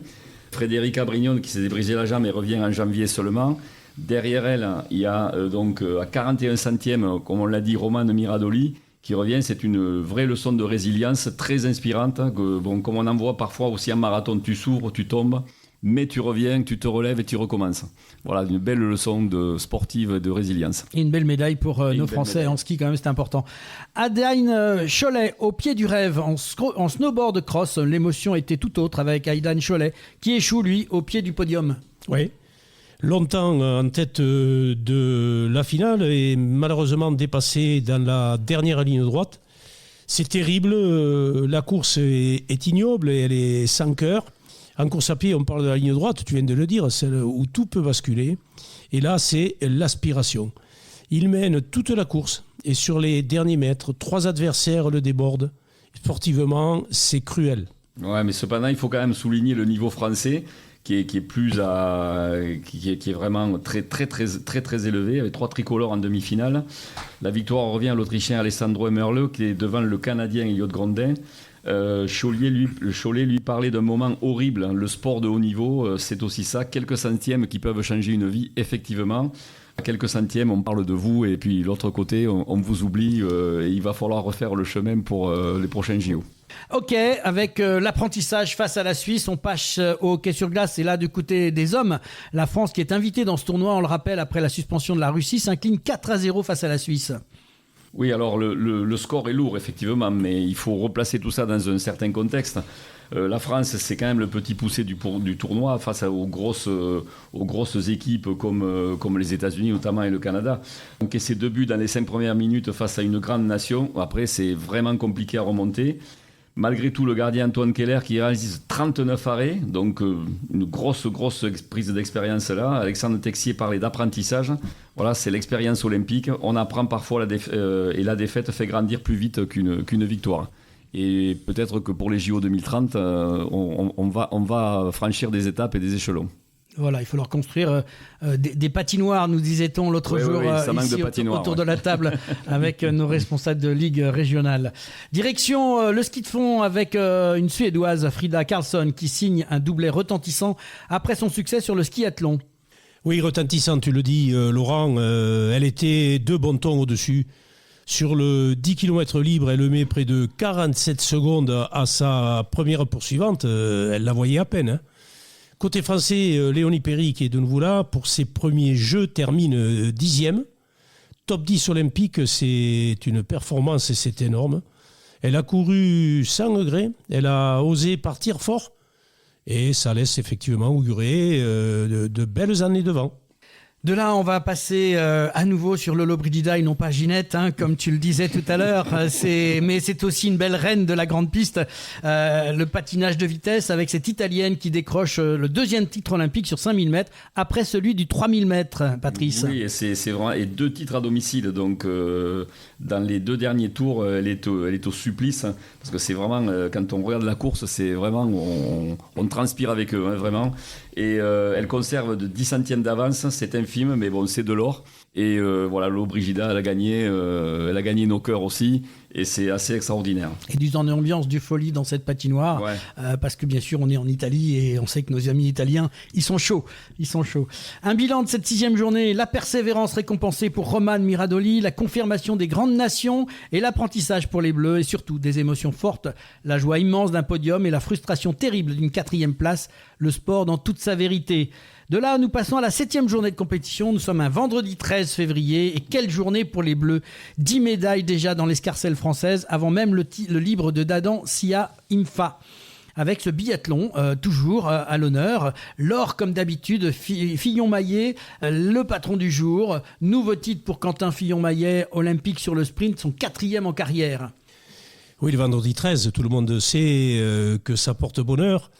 Federica Brignone qui s'est brisé la jambe et revient en janvier seulement. Derrière elle, il y a donc à 41 centièmes, comme on l'a dit, Roman Miradoli qui revient. C'est une vraie leçon de résilience très inspirante. Bon, comme on en voit parfois aussi en marathon, tu s'ouvres, tu tombes, mais tu reviens, tu te relèves et tu recommences. Voilà, une belle leçon sportive de résilience. Et une belle médaille pour nos Français médaille. En ski, quand même, c'est important. Aidan Cholet, au pied du rêve, en snowboard cross, l'émotion était tout autre avec Aidan Cholet, qui échoue, lui, au pied du podium. Oui. Longtemps en tête de la finale et malheureusement dépassé dans la dernière ligne droite. C'est terrible, la course est ignoble et elle est sans cœur. En course à pied, on parle de la ligne droite, tu viens de le dire, celle où tout peut basculer. Et là, c'est l'aspiration. Il mène toute la course et sur les derniers mètres, 3 adversaires le débordent. Sportivement, c'est cruel. Ouais, mais cependant, il faut quand même souligner le niveau français. Qui est vraiment très élevé, avec 3 tricolores en demi-finale. La victoire revient à l'Autrichien Alessandro Emerle, qui est devant le Canadien Elliot Grondin. Cholet lui parlait d'un moment horrible. Le sport de haut niveau, c'est aussi ça. Quelques centièmes qui peuvent changer une vie, effectivement. À quelques centièmes, on parle de vous, et puis l'autre côté, on vous oublie, et il va falloir refaire le chemin pour les prochains JO. Ok, avec l'apprentissage face à la Suisse, on passe au hockey sur glace. Et là, du côté des hommes, la France qui est invitée dans ce tournoi, on le rappelle, après la suspension de la Russie, s'incline 4-0 face à la Suisse. Oui, alors le score est lourd, effectivement, mais il faut replacer tout ça dans un certain contexte. La France, c'est quand même le petit poussé du tournoi face aux grosses équipes comme les États-Unis notamment et le Canada. Donc, et ces 2 buts dans les 5 premières minutes face à une grande nation, après c'est vraiment compliqué à remonter. Malgré tout, le gardien Antoine Keller qui réalise 39 arrêts, donc une grosse prise d'expérience là. Alexandre Texier parlait d'apprentissage. Voilà, c'est l'expérience olympique. On apprend parfois et la défaite fait grandir plus vite qu'une victoire. Et peut-être que pour les JO 2030, on va franchir des étapes et des échelons. Voilà, il faut leur construire des patinoires, nous disait-on l'autre jour ici autour de la table avec nos responsables de ligue régionale. Direction le ski de fond avec une Suédoise, Frida Karlsson, qui signe un doublé retentissant après son succès sur le skiathlon. Oui, retentissant, tu le dis, Laurent. Elle était 2 bons tons au-dessus. Sur le 10 km libre, elle met près de 47 secondes à sa première poursuivante. Elle la voyait à peine. Côté français, Léonie Perry, qui est de nouveau là, pour ses premiers jeux, termine 10e. Top 10 olympique, c'est une performance et c'est énorme. Elle a couru sans regret, elle a osé partir fort et ça laisse effectivement augurer de belles années devant. De là, on va passer à nouveau sur Lollobrigida et non pas Ginette, comme tu le disais tout à l'heure. Mais c'est aussi une belle reine de la grande piste, le patinage de vitesse avec cette Italienne qui décroche le 2e titre olympique sur 5000 mètres après celui du 3000 mètres, Patrice. Oui, c'est vraiment, et 2 titres à domicile. Donc, dans les 2 derniers tours, elle est au supplice. Parce que c'est vraiment, quand on regarde la course, c'est vraiment, on transpire avec eux, vraiment. Et elle conserve de 10 centièmes d'avance, c'est infime, mais bon, c'est de l'or. Et voilà, Lollobrigida, elle a gagné nos cœurs aussi, et c'est assez extraordinaire. Et une ambiance du folie dans cette patinoire, ouais. Parce que bien sûr, on est en Italie et on sait que nos amis italiens, ils sont chauds. Un bilan de cette 6e journée, la persévérance récompensée pour Roman Miradoli, la confirmation des grandes nations et l'apprentissage pour les Bleus, et surtout des émotions fortes, la joie immense d'un podium et la frustration terrible d'une 4e place, le sport dans toute sa vérité. De là, nous passons à la 7e journée de compétition. Nous sommes un vendredi 13 février. Et quelle journée pour les Bleus. 10 médailles déjà dans l'escarcelle française, avant même le libre de Dadan Sia Imfa. Avec ce biathlon, toujours à l'honneur. L'or, comme d'habitude, Fillon-Maillet, le patron du jour. Nouveau titre pour Quentin Fillon-Maillet, olympique sur le sprint, son 4e en carrière. Oui, le vendredi 13, tout le monde sait que ça porte bonheur.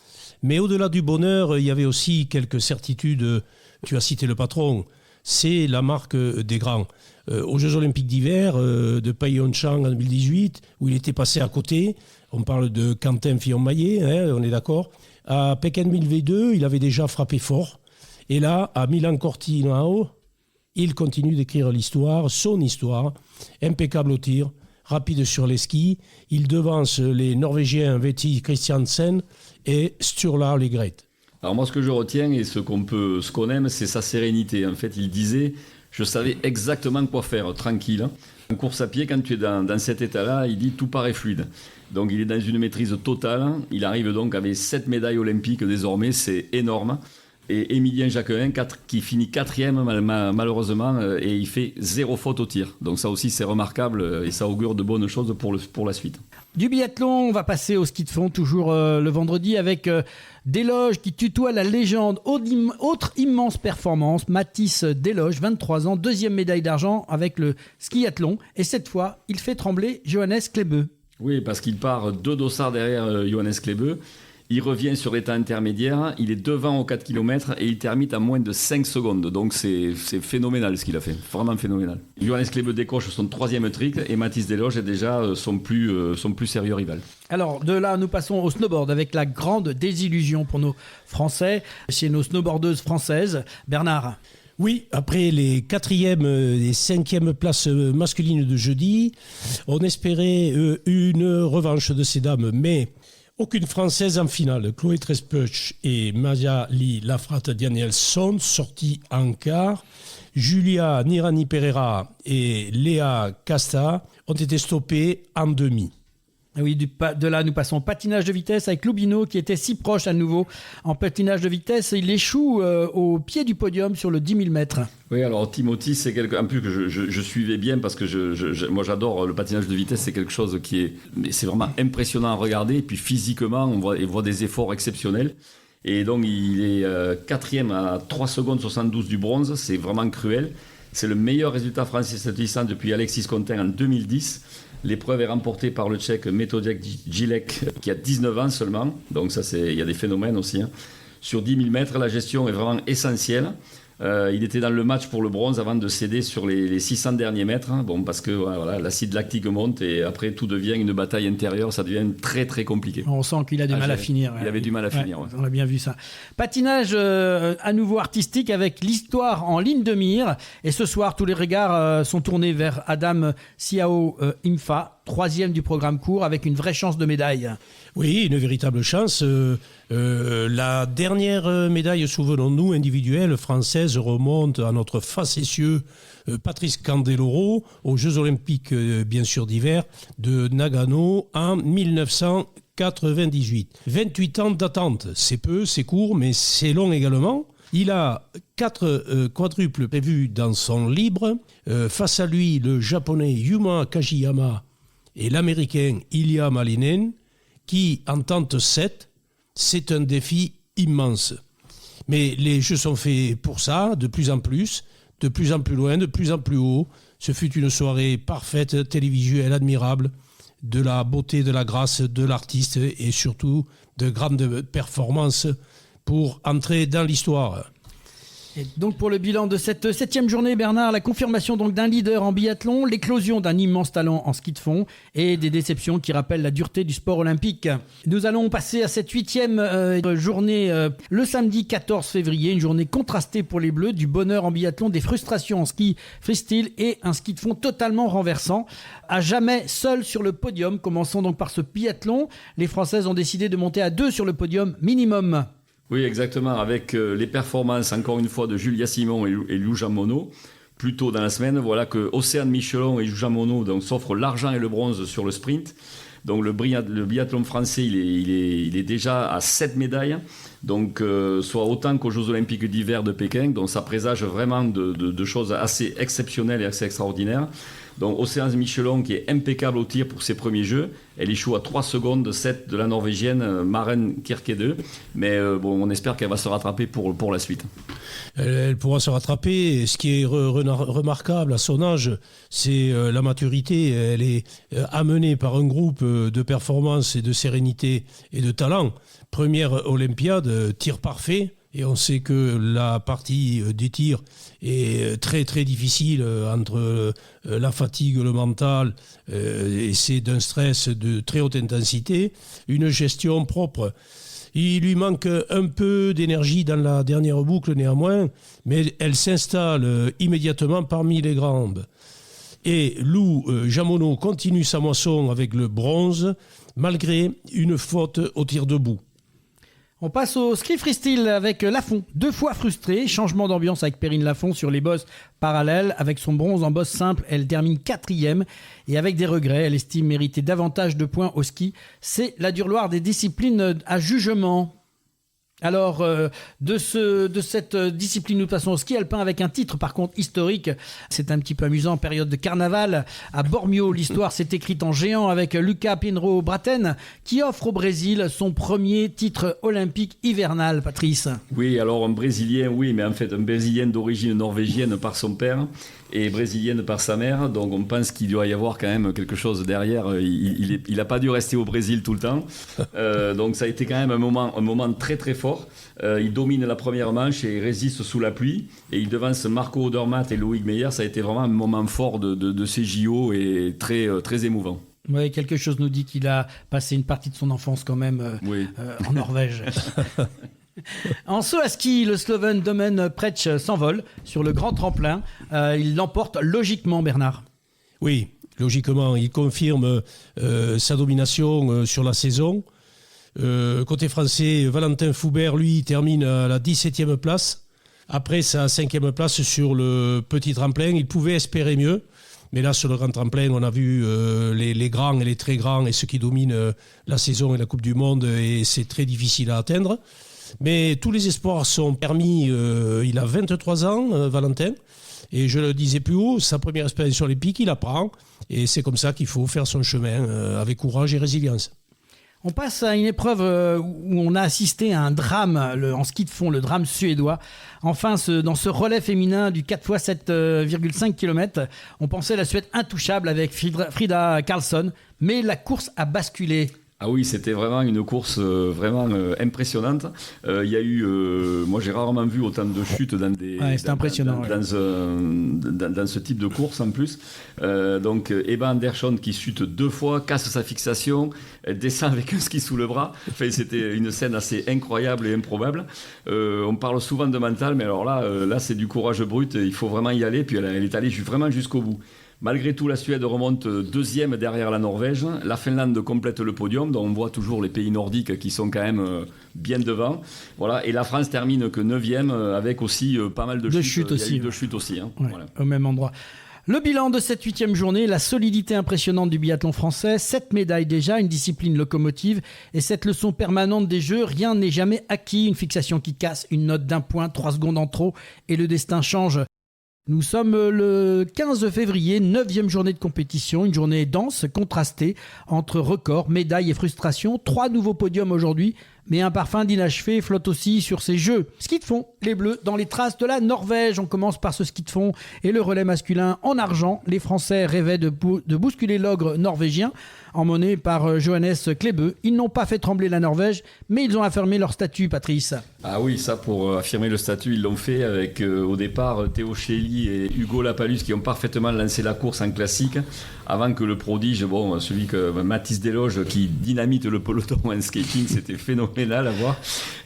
Mais au-delà du bonheur, il y avait aussi quelques certitudes. Tu as cité le patron, c'est la marque des grands. Aux Jeux Olympiques d'hiver de Pyeongchang en 2018, où il était passé à côté, on parle de Quentin Fillon-Maillet, on est d'accord. À Pékin 2022, il avait déjà frappé fort. Et là, à Milan-Cortina, il continue d'écrire l'histoire, son histoire, impeccable au tir, rapide sur les skis. Il devance les Norvégiens Vetti Christiansen et Sturla Legret. Alors moi, ce que je retiens et ce qu'on aime, c'est sa sérénité. En fait, il disait, je savais exactement quoi faire, tranquille. En course à pied, quand tu es dans cet état-là, il dit, tout paraît fluide. Donc il est dans une maîtrise totale. Il arrive donc avec 7 médailles olympiques désormais, c'est énorme. Et Émilien Jacquelin, qui finit 4e malheureusement, et il fait 0 faute au tir. Donc ça aussi c'est remarquable et ça augure de bonnes choses pour la suite. Du biathlon, on va passer au ski de fond, toujours le vendredi, avec Desloges qui tutoie la légende. Autre immense performance, Mathis Desloges, 23 ans, 2e médaille d'argent avec le skiathlon. Et cette fois, il fait trembler Johannes Klebe. Oui, parce qu'il part 2 dossards derrière Johannes Klebe. Il revient sur l'état intermédiaire, il est devant aux 4 km et il termine à moins de 5 secondes. Donc c'est phénoménal ce qu'il a fait, vraiment phénoménal. Johannes Klebe décroche son 3e trick et Mathis Desloges est déjà son plus sérieux rival. Alors de là, nous passons au snowboard avec la grande désillusion pour nos Français, chez nos snowboardeuses françaises. Bernard. Oui, après les 4e et 5e places masculines de jeudi, on espérait une revanche de ces dames, mais aucune Française en finale. Chloé Trespech et Maja-Lee Lafrate-Dianiel sont sorties en quart. Julia Nirani Pereira et Léa Casta ont été stoppées en demi. Oui, de là, nous passons au patinage de vitesse avec Lubino qui était si proche à nouveau en patinage de vitesse. Il échoue au pied du podium sur le 10 000 mètres. Oui, alors Timothy, c'est quelqu'un en plus que je suivais bien parce que moi j'adore le patinage de vitesse. C'est quelque chose c'est vraiment impressionnant à regarder. Et puis physiquement, on voit des efforts exceptionnels. Et donc il est 4e à 3 secondes 72 du bronze. C'est vraiment cruel. C'est le meilleur résultat français cette licence depuis Alexis Contain en 2010. L'épreuve est remportée par le Tchèque Metodjek Jilek, qui a 19 ans seulement. Donc ça, il y a des phénomènes aussi. Sur 10 000 mètres, la gestion est vraiment essentielle. Il était dans le match pour le bronze avant de céder sur les 600 derniers mètres. Bon, parce que voilà, l'acide lactique monte et après tout devient une bataille intérieure. Ça devient très très compliqué. On sent qu'il a du mal à finir. Il avait du mal à finir. Ouais. On a bien vu ça. Patinage à nouveau artistique avec l'histoire en ligne de mire. Et ce soir, tous les regards sont tournés vers Adam Siao Imfa. troisième du programme court avec une vraie chance de médaille. Oui, une véritable chance. La dernière médaille, souvenons-nous, individuelle française, remonte à notre facétieux Patrice Candeloro aux Jeux Olympiques, bien sûr, d'hiver de Nagano en 1998. 28 ans d'attente, c'est peu, c'est court, mais c'est long également. Il a 4 quadruples prévus dans son libre. Face à lui, le japonais Yuma Kajiyama et l'américain Ilya Malinen, qui en tentent 7. C'est un défi immense. Mais les Jeux sont faits pour ça, de plus en plus loin, de plus en plus haut. Ce fut une soirée parfaite, télévisuelle, admirable, de la beauté, de la grâce de l'artiste et surtout de grandes performances pour entrer dans l'histoire. Et donc pour le bilan de cette 7e journée, Bernard, la confirmation donc d'un leader en biathlon, l'éclosion d'un immense talent en ski de fond et des déceptions qui rappellent la dureté du sport olympique. Nous allons passer à cette 8e journée le samedi 14 février, une journée contrastée pour les Bleus, du bonheur en biathlon, des frustrations en ski freestyle et un ski de fond totalement renversant. À jamais seul sur le podium. Commençons donc par ce biathlon. Les Françaises ont décidé de monter à 2 sur le podium minimum. Oui, exactement, avec les performances, encore une fois, de Julia Simon et Lou Jamono. Plus tôt dans la semaine, voilà que Océane Michelon et Lou Jamono donc, s'offrent l'argent et le bronze sur le sprint. Donc le biathlon français, il est déjà à 7 médailles, donc soit autant qu'aux Jeux Olympiques d'hiver de Pékin. Donc ça présage vraiment de choses assez exceptionnelles et assez extraordinaires. Donc Océane Michelon qui est impeccable au tir pour ses premiers jeux, elle échoue à 3 secondes de 7 de la Norvégienne Maren Kierkegaard, mais on espère qu'elle va se rattraper pour la suite. Elle pourra se rattraper. Ce qui est remarquable à son âge, c'est la maturité. Elle est amenée par un groupe de performance et de sérénité et de talent. Première Olympiade, tir parfait. Et on sait que la partie des tirs est très très difficile entre la fatigue, le mental, et c'est d'un stress de très haute intensité, une gestion propre. Il lui manque un peu d'énergie dans la dernière boucle néanmoins, mais elle s'installe immédiatement parmi les grandes. Et Lou Jamono continue sa moisson avec le bronze, malgré une faute au tir debout. On passe au ski freestyle avec Lafont, 2 fois frustré. Changement d'ambiance avec Perrine Lafont sur les bosses parallèles. Avec son bronze en bosse simple, elle termine 4e. Et avec des regrets, elle estime mériter davantage de points au ski. C'est la dure Loire des disciplines à jugement. Alors, de cette discipline, nous passons au ski alpin avec un titre, par contre, historique. C'est un petit peu amusant, en période de carnaval. À Bormio, l'histoire s'est écrite en géant avec Luca Pinheiro Braten, qui offre au Brésil son premier titre olympique hivernal, Patrice. Oui, alors un Brésilien, oui, mais en fait, un Brésilien d'origine norvégienne par son père et brésilienne par sa mère. Donc, on pense qu'il doit y avoir quand même quelque chose derrière. Il n'a pas dû rester au Brésil tout le temps. Donc, ça a été quand même un moment très, très fort. Il domine la première manche et résiste sous la pluie. Et il devance Marco Odermatt et Loïc Meyer. Ça a été vraiment un moment fort de ces JO et très, très émouvant. Oui, quelque chose nous dit qu'il a passé une partie de son enfance quand même en Norvège. En saut à ski, le Slovène Domen Prech s'envole sur le grand tremplin. Il l'emporte logiquement, Bernard. Oui, logiquement. Il confirme sa domination sur la saison. Côté français, Valentin Foubert, lui, termine à la 17e place. Après sa 5e place sur le petit tremplin, il pouvait espérer mieux. Mais là, sur le grand tremplin, on a vu les grands et les très grands et ceux qui dominent la saison et la Coupe du Monde. Et c'est très difficile à atteindre. Mais tous les espoirs sont permis. Il a 23 ans, Valentin. Et je le disais plus haut, sa première expérience olympique, il apprend. Et c'est comme ça qu'il faut faire son chemin, avec courage et résilience. On passe à une épreuve où on a assisté à un drame en ski de fond, le drame suédois. Enfin, dans ce relais féminin du 4x 7,5 km, on pensait la Suède intouchable avec Frida Karlsson, mais la course a basculé. Ah oui, c'était vraiment une course vraiment impressionnante. Il y a eu, moi j'ai rarement vu autant de chutes dans ce type de course en plus. Donc Eva Andersson qui chute 2 fois, casse sa fixation, elle descend avec un ski sous le bras. Enfin, c'était une scène assez incroyable et improbable. On parle souvent de mental, mais alors là c'est du courage brut. Il faut vraiment y aller. Puis elle est allée vraiment jusqu'au bout. Malgré tout, la Suède remonte deuxième derrière la Norvège. La Finlande complète le podium, donc on voit toujours les pays nordiques qui sont quand même bien devant. Voilà. Et la France termine que 9e avec aussi pas mal de chutes. Il y a eu deux chutes aussi. Hein. Ouais, Voilà. au même endroit. Le bilan de cette 8e journée, la solidité impressionnante du biathlon français, 7 médailles déjà, une discipline locomotive et cette leçon permanente des Jeux, rien n'est jamais acquis, une fixation qui casse, une note d'1 point, 3 secondes en trop et le destin change. Nous sommes le 15 février, 9e journée de compétition, une journée dense, contrastée, entre records, médailles et frustrations. 3 nouveaux podiums aujourd'hui, mais un parfum d'inachevé flotte aussi sur ces Jeux. Ski de fond, les Bleus dans les traces de la Norvège. On commence par ce ski de fond et le relais masculin en argent. Les Français rêvaient de bousculer l'ogre norvégien, emmené par Johannes Klebe. Ils n'ont pas fait trembler la Norvège, mais ils ont affirmé leur statut, Patrice. Ah oui, ça pour affirmer le statut, ils l'ont fait avec au départ Théo Chély et Hugo Lapalus qui ont parfaitement lancé la course en classique avant que le prodige, celui que Mathis Desloges qui dynamite le peloton en skating, c'était phénoménal à voir.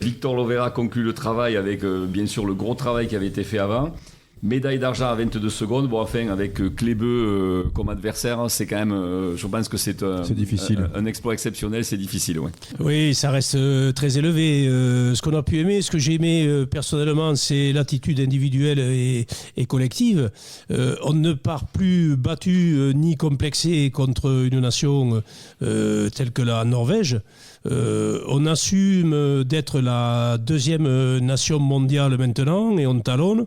Victor Lovera conclut le travail avec bien sûr le gros travail qui avait été fait avant. Médaille d'argent à 22 secondes. Avec Klebe comme adversaire, c'est quand même, je pense que c'est difficile. Un exploit exceptionnel, c'est difficile. Ouais. Oui, ça reste très élevé. Ce qu'on a pu aimer, ce que j'ai aimé personnellement, c'est l'attitude individuelle et collective. On ne part plus battu ni complexé contre une nation telle que la Norvège. On assume d'être la 2e nation mondiale maintenant et on talonne.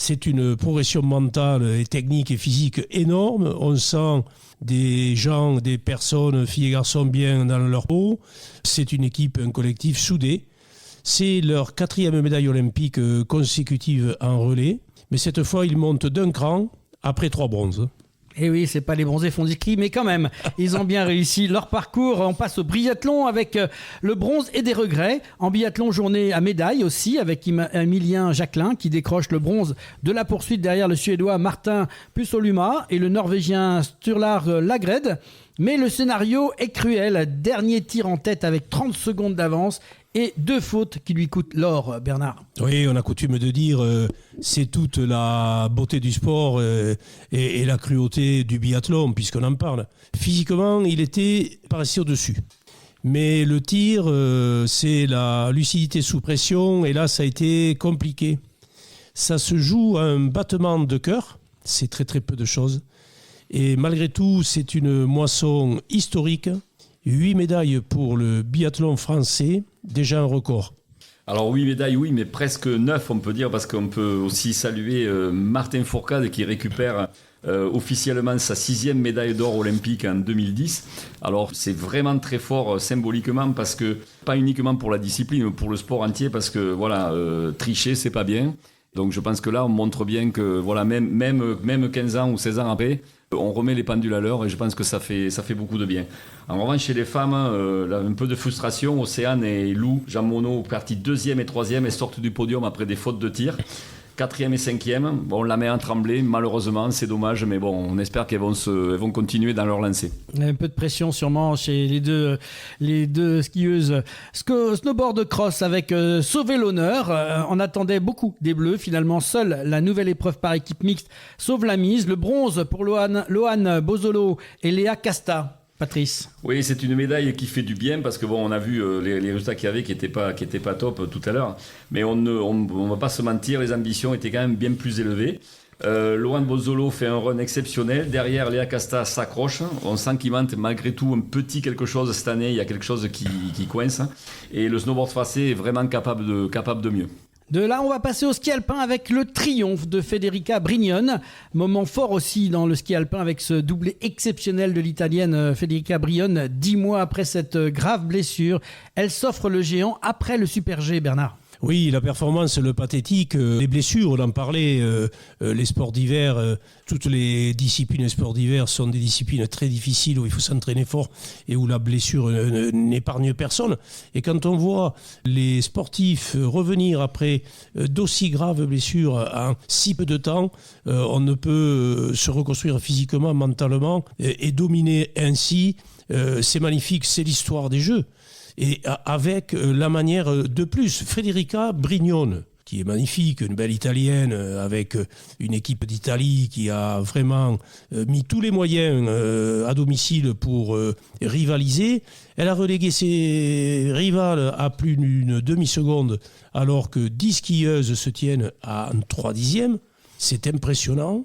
C'est une progression mentale et technique et physique énorme. On sent des gens, des personnes, filles et garçons bien dans leur peau. C'est une équipe, un collectif soudé. C'est leur 4e médaille olympique consécutive en relais. Mais cette fois, ils montent d'un cran après 3 bronzes. Et oui, c'est pas les bronzés font du ski, mais quand même, ils ont bien réussi leur parcours. On passe au biathlon avec le bronze et des regrets. En biathlon, journée à médaille aussi, avec Emilien Jacquelin qui décroche le bronze de la poursuite derrière le Suédois Martin Pusoluma et le Norvégien Sturlar Lagred. Mais le scénario est cruel. Dernier tir en tête avec 30 secondes d'avance et 2 fautes qui lui coûtent l'or, Bernard. Oui, on a coutume de dire c'est toute la beauté du sport et la cruauté du biathlon, puisqu'on en parle. Physiquement, il était passé au-dessus. Mais le tir, c'est la lucidité sous pression, et là, ça a été compliqué. Ça se joue à un battement de cœur, c'est très très peu de choses. Et malgré tout, c'est une moisson historique. 8 médailles pour le biathlon français, déjà un record. Alors 8 médailles, oui, mais presque 9 on peut dire, parce qu'on peut aussi saluer Martin Fourcade qui récupère officiellement sa 6e médaille d'or olympique en 2010. Alors c'est vraiment très fort symboliquement, parce que, pas uniquement pour la discipline, mais pour le sport entier, parce que tricher c'est pas bien. Donc je pense que là on montre bien que même 15 ans ou 16 ans après, on remet les pendules à l'heure, et je pense que ça fait beaucoup de bien. En revanche, chez les femmes, un peu de frustration. Océane et Lou Jean Monod, partis 2e et 3e, et sortent du podium après des fautes de tir. 4e et 5e, on la met en tremblée, malheureusement, c'est dommage, mais on espère qu'elles vont continuer dans leur lancée. Un peu de pression sûrement chez les deux skieuses. Snowboard cross avec sauver l'honneur. On attendait beaucoup des Bleus. Finalement, seule la nouvelle épreuve par équipe mixte sauve la mise. Le bronze pour Lohan Bozolo et Léa Casta. Patrice. Oui, c'est une médaille qui fait du bien, parce que on a vu les résultats qu'il y avait qui étaient pas top tout à l'heure, mais on va pas se mentir, les ambitions étaient quand même bien plus élevées. Lohan Bozolo fait un run exceptionnel. Derrière, Léa Casta s'accroche. On sent qu'il manque malgré tout un petit quelque chose cette année. Il y a quelque chose qui coince. Et le snowboard français est vraiment capable de mieux. De là, on va passer au ski alpin avec le triomphe de Federica Brignone. Moment fort aussi dans le ski alpin avec ce doublé exceptionnel de l'italienne Federica Brignone. 10 mois après cette grave blessure, elle s'offre le géant après le Super G, Bernard. Oui, la performance, le pathétique, les blessures, on en parlait, les sports d'hiver, toutes les disciplines des sports d'hiver sont des disciplines très difficiles où il faut s'entraîner fort et où la blessure n'épargne personne. Et quand on voit les sportifs revenir après d'aussi graves blessures en si peu de temps, on ne peut se reconstruire physiquement, mentalement et dominer ainsi. C'est magnifique, c'est l'histoire des Jeux. Et avec la manière de plus, Federica Brignone, qui est magnifique, une belle italienne avec une équipe d'Italie qui a vraiment mis tous les moyens à domicile pour rivaliser. Elle a relégué ses rivales à plus d'une demi-seconde alors que 10 skieuses se tiennent à 3/10. C'est impressionnant.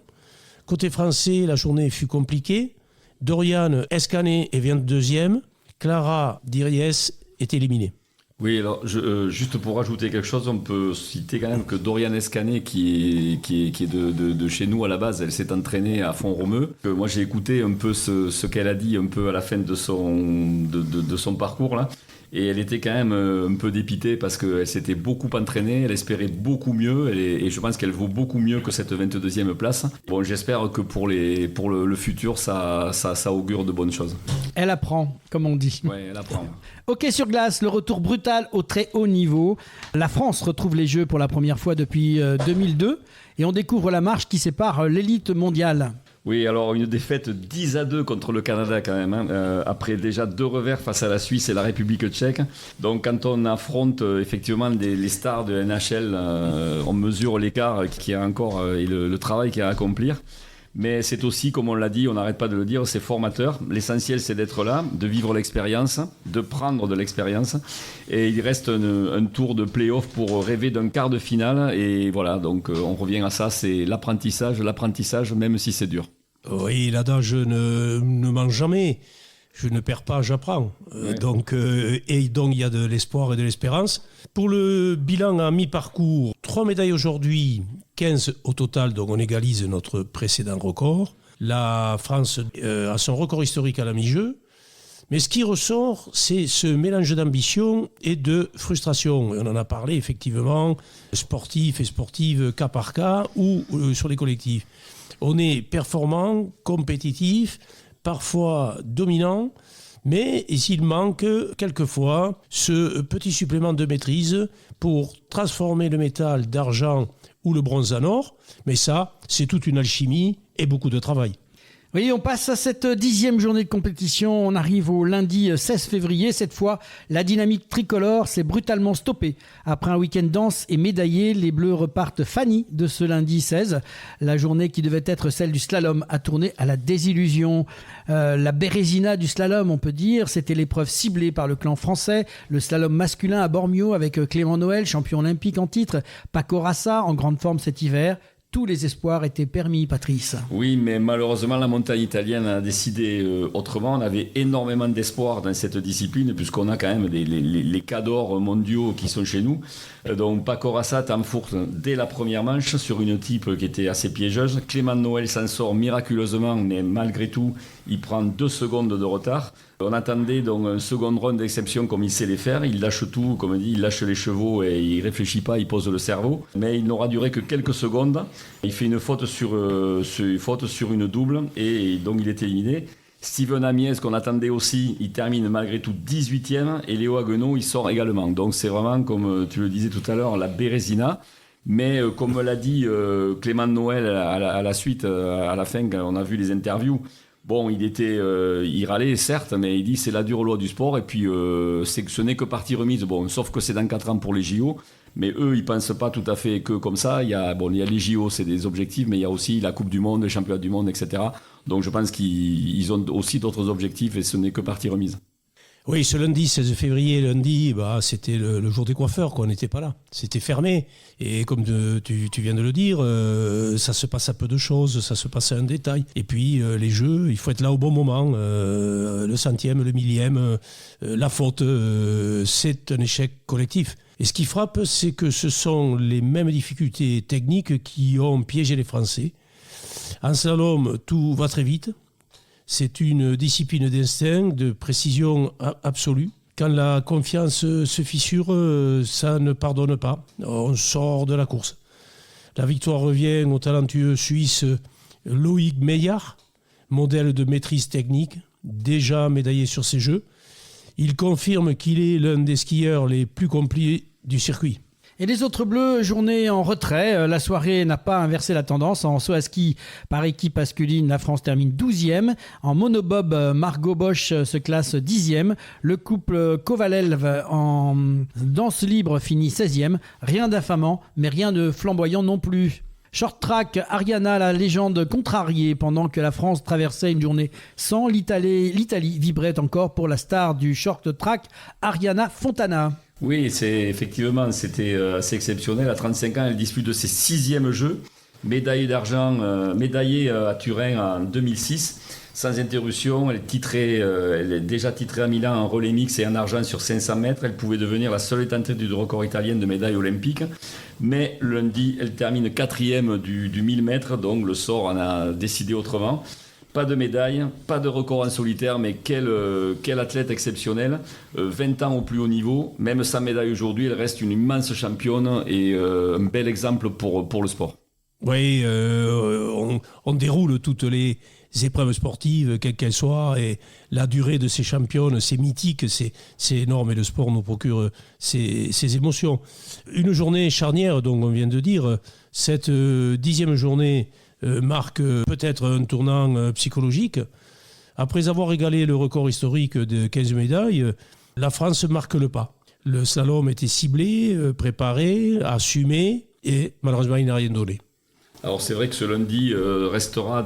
Côté français, la journée fut compliquée. Doriane Escanet est 22e. Clara Diriès est éliminée. Oui, alors juste pour rajouter quelque chose, on peut citer quand même que Doriane Escanet, qui est de chez nous à la base, elle s'est entraînée à Font-Romeu. Moi, j'ai écouté un peu ce qu'elle a dit un peu à la fin de son parcours là. Et elle était quand même un peu dépitée parce qu'elle s'était beaucoup entraînée, elle espérait beaucoup mieux et je pense qu'elle vaut beaucoup mieux que cette 22e place. Bon, j'espère que pour le futur, ça augure de bonnes choses. Elle apprend, comme on dit. Oui, elle apprend. Hockey sur glace, le retour brutal au très haut niveau. La France retrouve les Jeux pour la première fois depuis 2002 et on découvre la marche qui sépare l'élite mondiale. Oui, alors une défaite 10-2 contre le Canada quand même, après déjà 2 revers face à la Suisse et la République tchèque. Donc quand on affronte effectivement les stars de NHL, on mesure l'écart qu'il y a encore et le travail qu'il y a à accomplir. Mais c'est aussi, comme on l'a dit, on n'arrête pas de le dire, c'est formateur. L'essentiel, c'est d'être là, de vivre l'expérience, de prendre de l'expérience. Et il reste un tour de play-off pour rêver d'un quart de finale. Et voilà, donc on revient à ça, c'est l'apprentissage, même si c'est dur. Oui, l'adage ne ment jamais. Je ne perds pas, j'apprends. Ouais. Donc il y a de l'espoir et de l'espérance. Pour le bilan à mi-parcours, 3 médailles aujourd'hui, 15 au total, donc on égalise notre précédent record. La France a son record historique à la mi-jeu. Mais ce qui ressort, c'est ce mélange d'ambition et de frustration. Et on en a parlé effectivement, sportif et sportive, cas par cas, ou sur les collectifs. On est performant, compétitif, parfois dominant, mais il manque quelquefois ce petit supplément de maîtrise pour transformer le métal d'argent ou le bronze en or. Mais ça, c'est toute une alchimie et beaucoup de travail. Oui, on passe à cette 10e journée de compétition. On arrive au lundi 16 février. Cette fois, la dynamique tricolore s'est brutalement stoppée. Après un week-end dense et médaillé, les Bleus repartent fannis de ce lundi 16. La journée qui devait être celle du slalom a tourné à la désillusion. La Bérésina du slalom, on peut dire, c'était l'épreuve ciblée par le clan français. Le slalom masculin à Bormio avec Clément Noël, champion olympique en titre. Paco Rassa, en grande forme cet hiver. Tous les espoirs étaient permis, Patrice. Oui, mais malheureusement, la montagne italienne a décidé autrement. On avait énormément d'espoir dans cette discipline, puisqu'on a quand même les cadors mondiaux qui sont chez nous. Donc, Paco Rassa t'enfourte dès la première manche sur une type qui était assez piégeuse. Clément Noël s'en sort miraculeusement, mais malgré tout, il prend 2 secondes de retard. On attendait donc un second round d'exception comme il sait les faire. Il lâche tout, comme on dit, il lâche les chevaux et il réfléchit pas, il pose le cerveau. Mais il n'aura duré que quelques secondes. Il fait une faute sur une double et donc il est éliminé. Steven Amiez, qu'on attendait aussi, il termine malgré tout 18e et Léo Haguenau, il sort également. Donc c'est vraiment, comme tu le disais tout à l'heure, la Bérésina. Mais comme l'a dit Clément Noël à la suite, à la fin, quand on a vu les interviews, bon, il râlait certes, mais il dit c'est la dure loi du sport et puis ce n'est que partie remise. Bon, sauf que c'est dans 4 ans pour les JO, mais eux ils pensent pas tout à fait que comme ça. Il y a les JO, c'est des objectifs, mais il y a aussi la Coupe du Monde, les championnats du monde, etc. Donc je pense qu'ils ont aussi d'autres objectifs et ce n'est que partie remise. Oui, ce lundi 16 février, c'était le jour des coiffeurs, quoi. On n'était pas là. C'était fermé. Et comme tu viens de le dire, ça se passe à peu de choses, ça se passe à un détail. Et puis, les jeux, il faut être là au bon moment. Le centième, le millième, la faute, c'est un échec collectif. Et ce qui frappe, c'est que ce sont les mêmes difficultés techniques qui ont piégé les Français. En slalom, tout va très vite. C'est une discipline d'instinct, de précision absolue. Quand la confiance se fissure, ça ne pardonne pas. On sort de la course. La victoire revient au talentueux Suisse Loïc Meillard, modèle de maîtrise technique, déjà médaillé sur ces Jeux. Il confirme qu'il est l'un des skieurs les plus complets du circuit. Et les autres bleus, journée en retrait. La soirée n'a pas inversé la tendance. En saut à ski par équipe masculine, la France termine 12e. En monobob, Margot Bosch se classe 10e. Le couple Kovalev en danse libre finit 16e. Rien d'affamant, mais rien de flamboyant non plus. Short track, Ariana, la légende contrariée. Pendant que la France traversait une journée sans, l'Italie vibrait encore pour la star du short track, Ariana Fontana. Oui, c'était assez exceptionnel. À 35 ans, elle dispute de ses 6e Jeux. Médaillée d'argent, médaillée à Turin en 2006. Sans interruption, elle est déjà titrée à Milan en relais mix et en argent sur 500 mètres. Elle pouvait devenir la seule détentrice du record italien de médaille olympique. Mais lundi, elle termine 4e du 1000 mètres, donc le sort en a décidé autrement. Pas de médaille, pas de record en solitaire, mais quel athlète exceptionnel. 20 ans au plus haut niveau, même sans médaille aujourd'hui, elle reste une immense championne et un bel exemple pour le sport. Oui, on déroule toutes les épreuves sportives, quelles qu'elles soient, et la durée de ces championnes, c'est mythique, c'est énorme, et le sport nous procure ces émotions. Une journée charnière, donc on vient de dire, cette 10e journée marque peut-être un tournant psychologique. Après avoir égalé le record historique de 15 médailles, la France marque le pas. Le slalom était ciblé, préparé, assumé, et malheureusement il n'a rien donné. Alors c'est vrai que ce lundi restera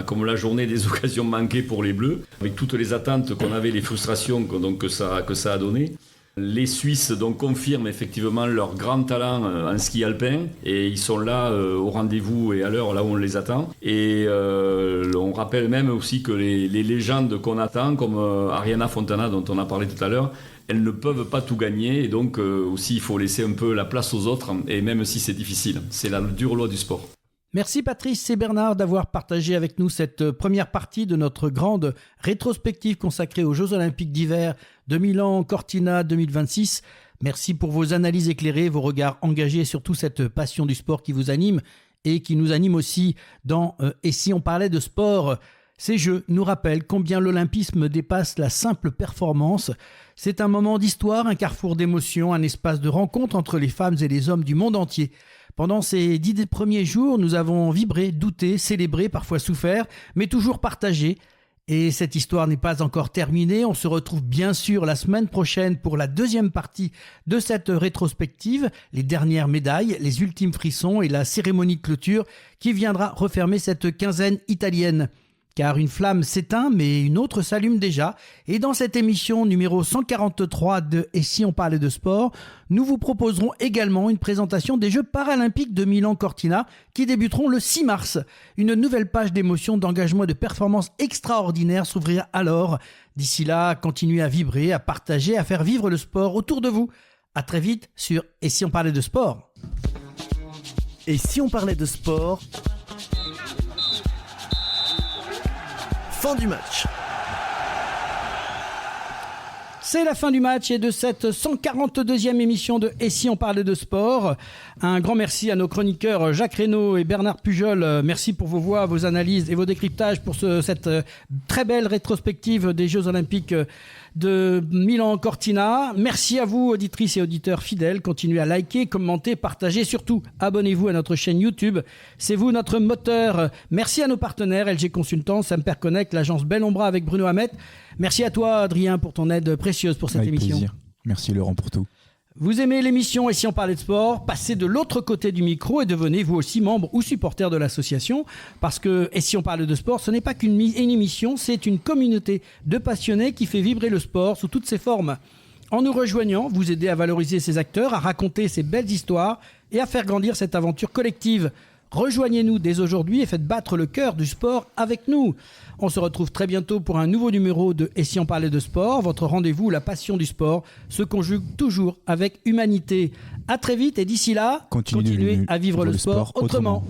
comme la journée des occasions manquées pour les Bleus, avec toutes les attentes qu'on avait, les frustrations que ça a donné. Les Suisses donc confirment effectivement leur grand talent en ski alpin et ils sont là au rendez-vous et à l'heure là où on les attend. Et on rappelle même aussi que les légendes qu'on attend, comme Ariana Fontana dont on a parlé tout à l'heure, elles ne peuvent pas tout gagner et donc aussi il faut laisser un peu la place aux autres, et même si c'est difficile. C'est la dure loi du sport. Merci Patrice et Bernard d'avoir partagé avec nous cette première partie de notre grande rétrospective consacrée aux Jeux Olympiques d'hiver de Milan-Cortina 2026. Merci pour vos analyses éclairées, vos regards engagés, et surtout cette passion du sport qui vous anime et qui nous anime aussi dans « Et si on parlait de sport ?» Ces Jeux nous rappellent combien l'olympisme dépasse la simple performance. C'est un moment d'histoire, un carrefour d'émotions, un espace de rencontre entre les femmes et les hommes du monde entier. Pendant ces 10 premiers jours, nous avons vibré, douté, célébré, parfois souffert, mais toujours partagé. Et cette histoire n'est pas encore terminée. On se retrouve bien sûr la semaine prochaine pour la deuxième partie de cette rétrospective, les dernières médailles, les ultimes frissons et la cérémonie de clôture qui viendra refermer cette quinzaine italienne. Car une flamme s'éteint, mais une autre s'allume déjà. Et dans cette émission numéro 143 de « Et si on parlait de sport », nous vous proposerons également une présentation des Jeux paralympiques de Milan-Cortina qui débuteront le 6 mars. Une nouvelle page d'émotions, d'engagement et de performances extraordinaires s'ouvrira alors. D'ici là, continuez à vibrer, à partager, à faire vivre le sport autour de vous. À très vite sur « Et si on parlait de sport ». Et si on parlait de sport ? Fin du match. C'est la fin du match et de cette 142e émission de Et si on parlait de sport. Un grand merci à nos chroniqueurs Jacques Reynaud et Bernard Pujol. Merci pour vos voix, vos analyses et vos décryptages pour cette très belle rétrospective des Jeux Olympiques de Milan-Cortina. Merci à vous, auditrices et auditeurs fidèles. Continuez à liker, commenter, partager. Surtout, abonnez-vous à notre chaîne YouTube. C'est vous notre moteur. Merci à nos partenaires, LG Consultants, Semper Connect, l'agence Bellombra avec Bruno Hamet. Merci à toi, Adrien, pour ton aide précieuse pour cette Avec émission. plaisir. Merci Laurent pour tout. Vous aimez l'émission Et si on parlait de sport, passez de l'autre côté du micro et devenez vous aussi membre ou supporter de l'association. Parce que Et si on parlait de sport, ce n'est pas qu'une émission, c'est une communauté de passionnés qui fait vibrer le sport sous toutes ses formes. En nous rejoignant, vous aidez à valoriser ces acteurs, à raconter ces belles histoires et à faire grandir cette aventure collective. Rejoignez-nous dès aujourd'hui et faites battre le cœur du sport avec nous. On se retrouve très bientôt pour un nouveau numéro de Et si on parlait de sport, votre rendez-vous où la passion du sport se conjugue toujours avec humanité. À très vite et d'ici là, continuez à vivre le sport autrement.